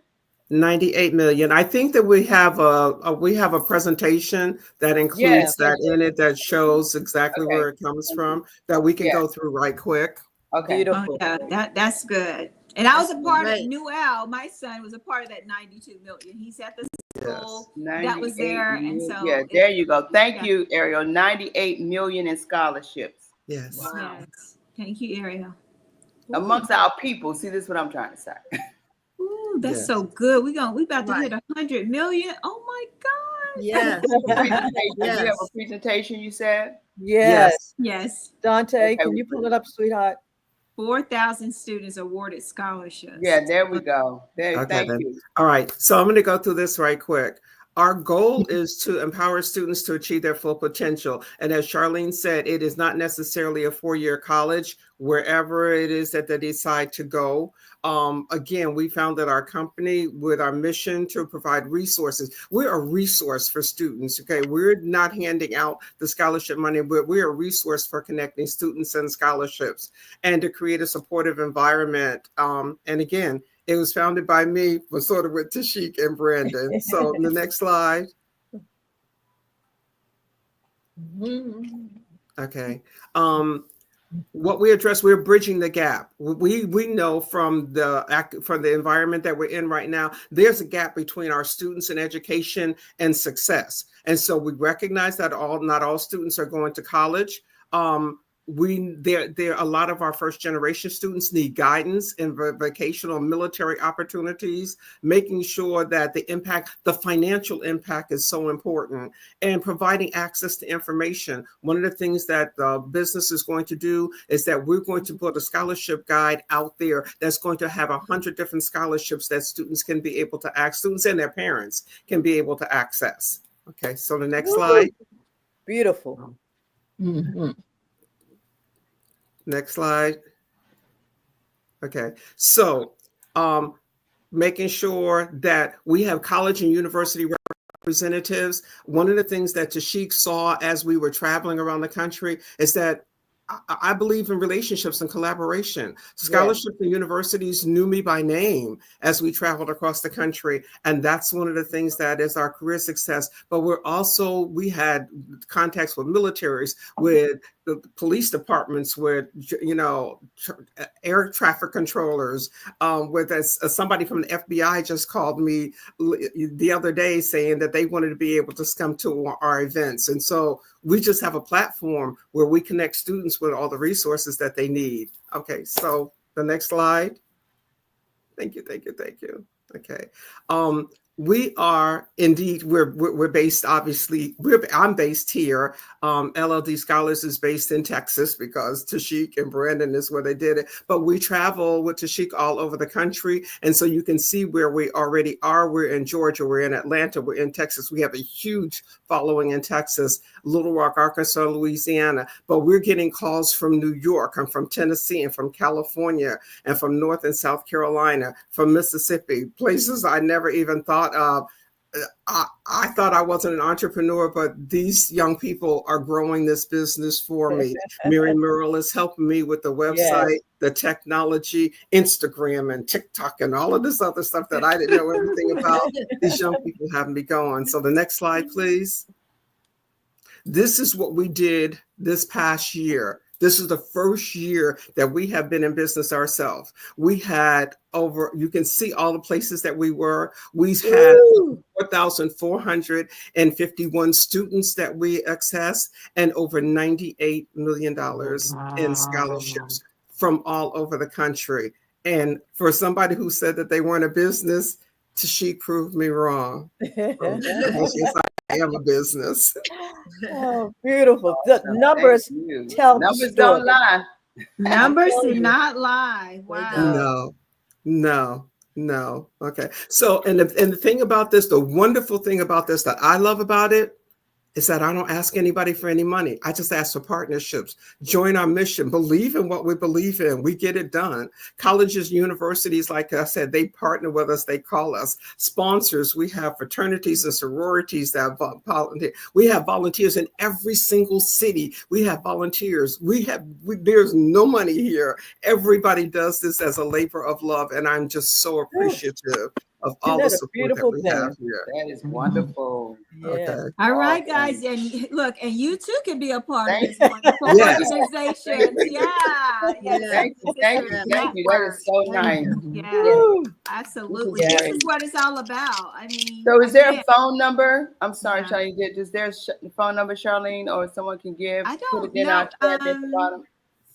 98 million. I think that we have a presentation that includes Yeah. that in it that shows exactly Okay. where it comes from that we can Yeah. go through right quick. Okay. Oh Beautiful. yeah, that's good. And I was a part of Great. Newell. My son was a part of that 92 million. He's at the school that was 98 there, and million. so Yeah, there you go. Thank yeah. you, Ariel. 98 million in scholarships Yes. Wow. Yes. Thank you, Ariel. amongst our people. See, this is what I'm trying to say. Ooh, that's Yes. so good. We about to Right. hit 100 million. Oh my God. Yes. Presentation. Do you have Yes. a presentation, you said? Yes. Yes. Dante, Okay, can you pull it up, sweetheart? 4,000 students awarded scholarships. Yeah, there we go. There, Okay, thank then. you. All right. So I'm going to go through this right quick. Our goal is to empower students to achieve their full potential. And as Charlene said, it is not necessarily a 4-year college, wherever it is that they decide to go. Again, we founded our company with our mission to provide resources. We're a resource for students. Okay. We're not handing out the scholarship money, but we're a resource for connecting students and scholarships and to create a supportive environment. And again, it was founded by me, but sort of with Tashik and Brandon. So the next slide. Okay. What we address, we're bridging the gap. We know from the environment that we're in right now, there's a gap between our students and education and success. And so we recognize that not all students are going to college. A lot of our first generation students need guidance in vocational military opportunities, making sure that the financial impact is so important, and providing access to information. One of the things that the business is going to do is that we're going to put a scholarship guide out there that's going to have 100 different scholarships that students can be able to access, students and their parents can be able to access. Okay, so the next slide. Beautiful. Mhm. Next slide. Okay, so making sure that we have college and university representatives. One of the things that Tashik saw as we were traveling around the country is that I believe in relationships and collaboration. Scholarships and universities knew me by name as we traveled across the country. And that's one of the things that is our career success. But we had contacts with militaries, with the police departments, with, air traffic controllers, with somebody from the FBI just called me the other day saying that they wanted to be able to come to our events. And so we just have a platform where we connect students with all the resources that they need. Okay, so the next slide. Thank you. Okay. We are indeed, we're based, obviously, I'm based here. LLD Scholars is based in Texas because Tashik and Brandon is where they did it. But we travel with Tashik all over the country. And so you can see where we already are. We're in Georgia, we're in Atlanta, we're in Texas. We have a huge following in Texas, Little Rock, Arkansas, Louisiana. But we're getting calls from New York and from Tennessee and from California and from North and South Carolina, from Mississippi, places I never even thought of. I thought I wasn't an entrepreneur, but these young people are growing this business for me. Mary Merrill is helping me with the website, the technology, Instagram and TikTok and all of this other stuff that I didn't know anything about. These young people have me going. So the next slide, please. This is what we did this past year. This is the first year that we have been in business ourselves. We had you can see all the places that we were. We had 4,451 students that we accessed and over $98 million in scholarships from all over the country. And for somebody who said that they weren't a business, Tashik proved me wrong. Yes, I am a business. Oh, beautiful. The numbers tell the Numbers story. don't lie. Numbers telling do you. not lie. Wow. No. Okay. So, and the thing about this, the wonderful thing about this that I love about it is that I don't ask anybody for any money. I just ask for partnerships. Join our mission. Believe in what we believe in. We get it done. Colleges, universities, like I said, they partner with us. They call us sponsors. We have fraternities and sororities that volunteer. We have volunteers in every single city. We have volunteers. There's no money here. Everybody does this as a labor of love, and I'm just so appreciative of all the Isn't that a support that beautiful we thing? have here. That is wonderful. Yeah. Okay. All right, Awesome. guys, and look, and you too can be a part of Thank this wonderful Yes. organization. Yeah, yes. Thank you. Thank you. Thank you. That is so nice. Yeah, Woo. absolutely. This is This great. is what it's all about. I mean, So is there again, a phone number? I'm sorry, Yeah. Charlene. Is there a phone number, Charlene, or someone can give? I Put it don't in our know. chat at the bottom.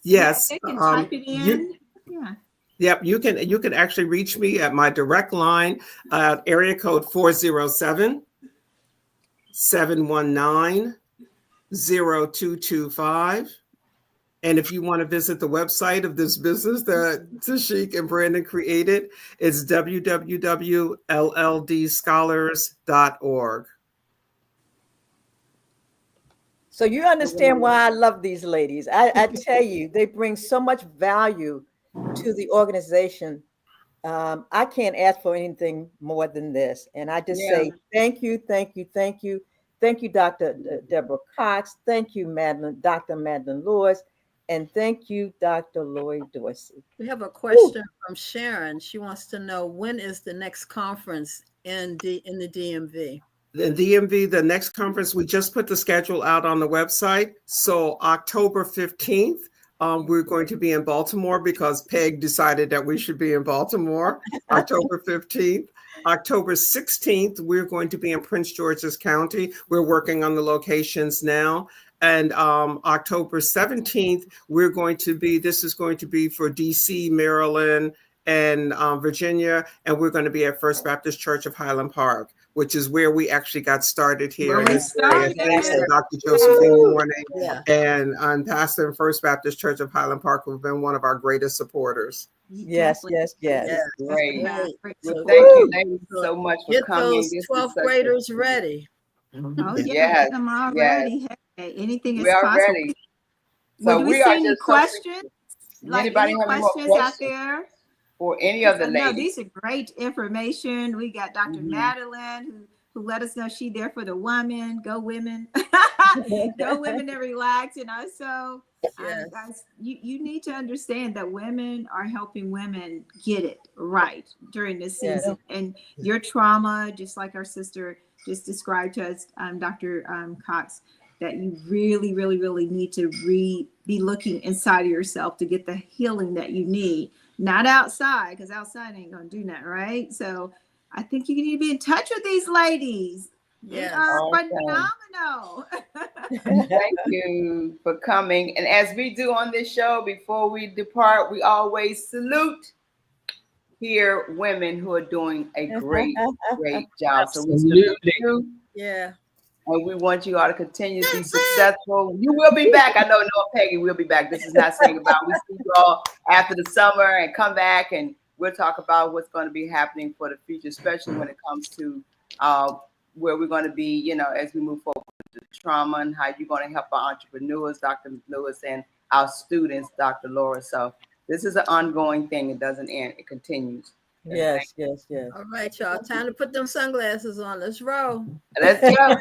Yes. They can type it in. Yeah. Yep, you can actually reach me at my direct line, area code 407-719-0225. And if you want to visit the website of this business that Tashik and Brandon created, it's www.lldscholars.org. So you understand why I love these ladies. I tell you, they bring so much value to the organization. I can't ask for anything more than this. And I just say thank you, thank you, thank you. Thank you, Dr. Deborah Cox. Thank you, Dr. Madeline Lewis. And thank you, Dr. Lloyd Dorsey. We have a question from Sharon. She wants to know, when is the next conference in the DMV? The DMV, the next conference, we just put the schedule out on the website. So October 15th, we're going to be in Baltimore because Peg decided that we should be in Baltimore. October 15th. October 16th, we're going to be in Prince George's County. We're working on the locations now. And October 17th, this is going to be for DC, Maryland, and Virginia. And we're going to be at First Baptist Church of Highland Park, which is where we actually got started here in this area. Thanks to Dr. Josephine Morning and Pastor in First Baptist Church of Highland Park, who've been one of our greatest supporters. Yes. Great. Yeah. Well, thank you, ladies, so much for Get coming. those 12th graders ready. Oh, yeah. Yes, Get them already. Hey, anything is We are possible. ready. Well, So do we we see are any just questions? Like anybody any have any more questions out questions there? for any of the No, ladies? these are great information. We got Dr. Madeline who let us know she there for the women. Go women. Go women and relax. So guys, you need to understand that women are helping women get it right during this season. And your trauma, just like our sister just described to us, Dr. Cox, that you really, really, really need to be looking inside of yourself to get the healing that you need. Not outside, because outside ain't gonna do nothing, right? So I think you need to be in touch with these ladies. They are phenomenal. Thank you for coming. And as we do on this show, before we depart, we always salute here women who are doing a great job. So we salute you. Yeah. And we want you all to continue to be successful. You will be back. I know Noah Peggy will be back. This is not saying about we see you all after the summer and come back and we'll talk about what's going to be happening for the future, especially when it comes to where we're going to be, as we move forward with the trauma and how you're going to help our entrepreneurs, Dr. Lewis, and our students, Dr. Laura. So this is an ongoing thing. It doesn't end. It continues. Yes. All right, y'all. Time to put them sunglasses on. Let's roll. Let's go.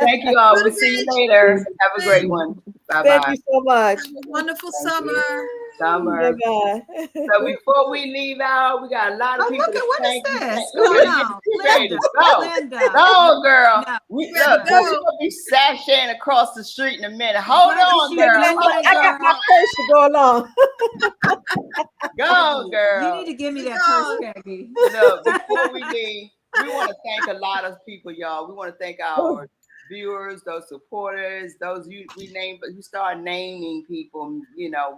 Thank you all. We'll see you later. Have a great one. Bye-bye. Thank you so much. Have a wonderful summer. Bye-bye. So before we leave out, we got a lot of people. Look at what is this? Linda. Go, girl. No. We're gonna be sashaying across the street in a minute. Hold on, girl. I got my purse to go along. Go, girl. You need to give me that purse, Peggy. Look, before we leave, we want to thank a lot of people, y'all. We want to thank our viewers, those supporters, those you start naming people.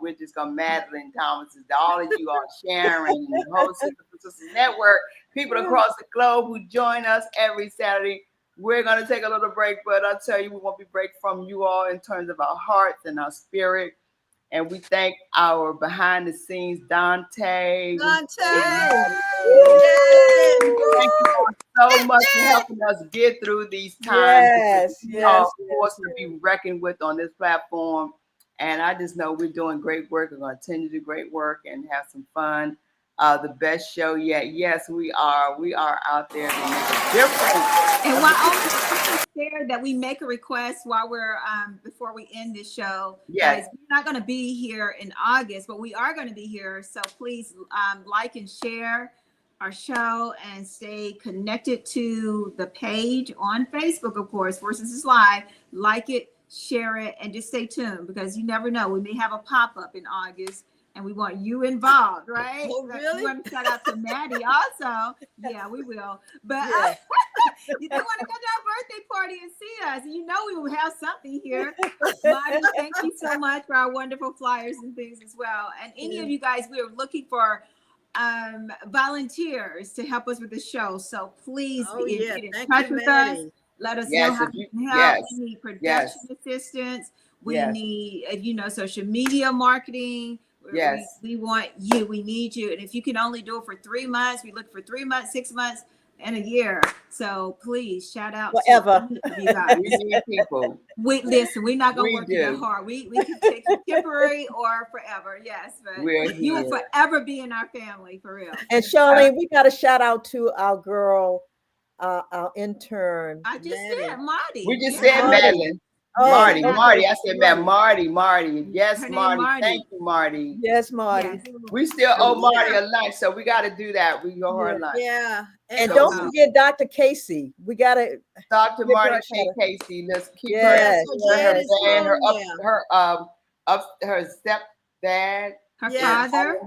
We're just gonna Madeline Thomas, all of you are Sharon, and the whole Sisters Network, people across the globe who join us every Saturday. We're going to take a little break, but I'll tell you, we won't be break from you all in terms of our hearts and our spirit. And we thank our behind the scenes, Dante. Thank you so much for helping us get through these times. Of course, to be reckoned with on this platform. And I just know we're doing great work. We're going to continue to do great work and have some fun. The best show yet. Yes, we are. We are out there to make a difference. And while also share that we make a request while we're before we end this show. Yes. Guys, we're not going to be here in August, but we are going to be here. So please like and share our show and stay connected to the page on Facebook, of course, 4Sisters Live. Like it, share it, and just stay tuned because you never know. We may have a pop-up in August. And we want you involved, right? Oh, really? We want to shout out to Maddie also. Yeah, we will. But you do want to come to our birthday party and see us. And you know we will have something here. Maddie, thank you so much for our wonderful flyers and things as well. And any of you guys, we are looking for volunteers to help us with the show. So please get in touch with us. Let us know how we can help. We need production assistance. We need, social media marketing. Yes. We want you. We need you. And if you can only do it for 3 months, we look for 3 months, 6 months, and a year. So please shout out whatever to you guys. We need people. Listen, we're not gonna work that hard. We can take you temporary or forever. Yes, but you will forever be in our family for real. And Charlene, we got a shout out to our girl, our intern. I just said Marty. We just said Madeline. Marty. I said, man, Marty. Yes, Marty. Thank you, Marty. Yes, Marty. Yes. We still owe Marty a lunch, so we got to do that. We owe her a lunch. Yeah. And don't forget Dr. Casey. We got to. Dr. Marty K. Casey. Let's keep her stepdad. Her father.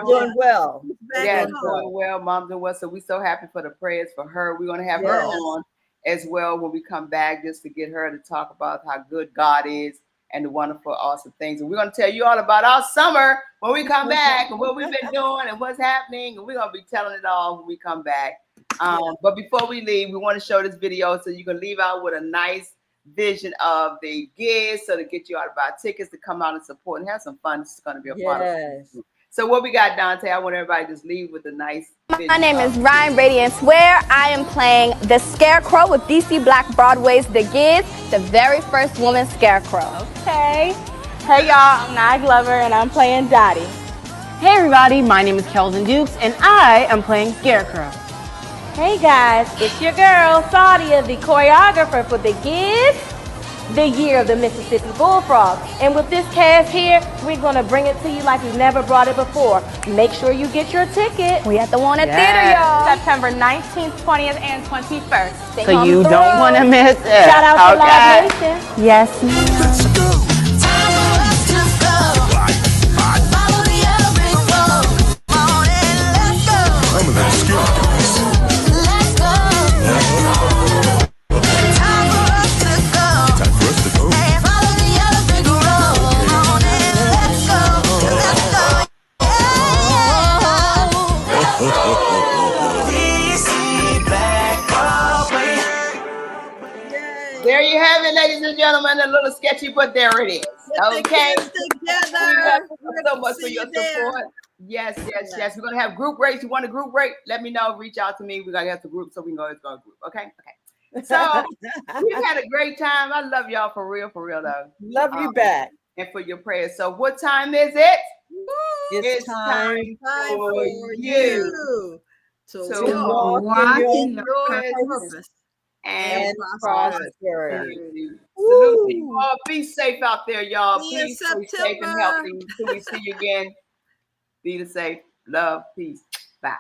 Doing well. Yes, doing well. Mom's doing well. So we're so happy for the prayers for her. We're going to have her on as well when we come back, just to get her to talk about how good God is and the wonderful, awesome things. And we're going to tell you all about our summer when we come back and what we've been doing and what's happening. And we're going to be telling it all when we come back. But before we leave, we want to show this video so you can leave out with a nice vision of the gigs, so to get you out to buy tickets to come out and support and have some fun. This is going to be a part of it. So what we got, Dante? I want everybody to just leave with a nice vision. My name is Ryan Radiance, where I am playing the Scarecrow with DC Black Broadway's The Giz, the very first woman Scarecrow. Okay. Hey y'all, I'm Nia Glover and I'm playing Dottie. Hey everybody, my name is Kelvin Dukes and I am playing Scarecrow. Hey guys, it's your girl Sadia, the choreographer for The Giz, the year of the Mississippi Bullfrog. And with this cast here, we're gonna bring it to you like we've never brought it before. Make sure you get your ticket. We at the Warner Theater, y'all. September 19th, 20th, and 21st. So you don't want to miss it. Shout out to Live Nation. Yes, ma'am. Let's go. Time for us to go. Follow the yellow brick road. Come on and let's go. Some of that skill, guys. Let's go. Time for us to go. Time for us to go. Hey, follow the yellow brick road. Come on and let's go. Let's go. There you have it, ladies and gentlemen. A little sketchy, but there it is. Okay. Together. So much for your support. Yes. We're gonna have group rates. You want a group rate? Let me know. Reach out to me. We're gonna have the group so we can go group. Okay. So we've had a great time. I love y'all for real though. Love you back. And for your prayers. So what time is it? It's time for you to walk in your purpose and prosperity. Salute you all. Be safe out there, y'all. See you Please stay safe and healthy until we see you again. Be safe. Love. Peace. Bye.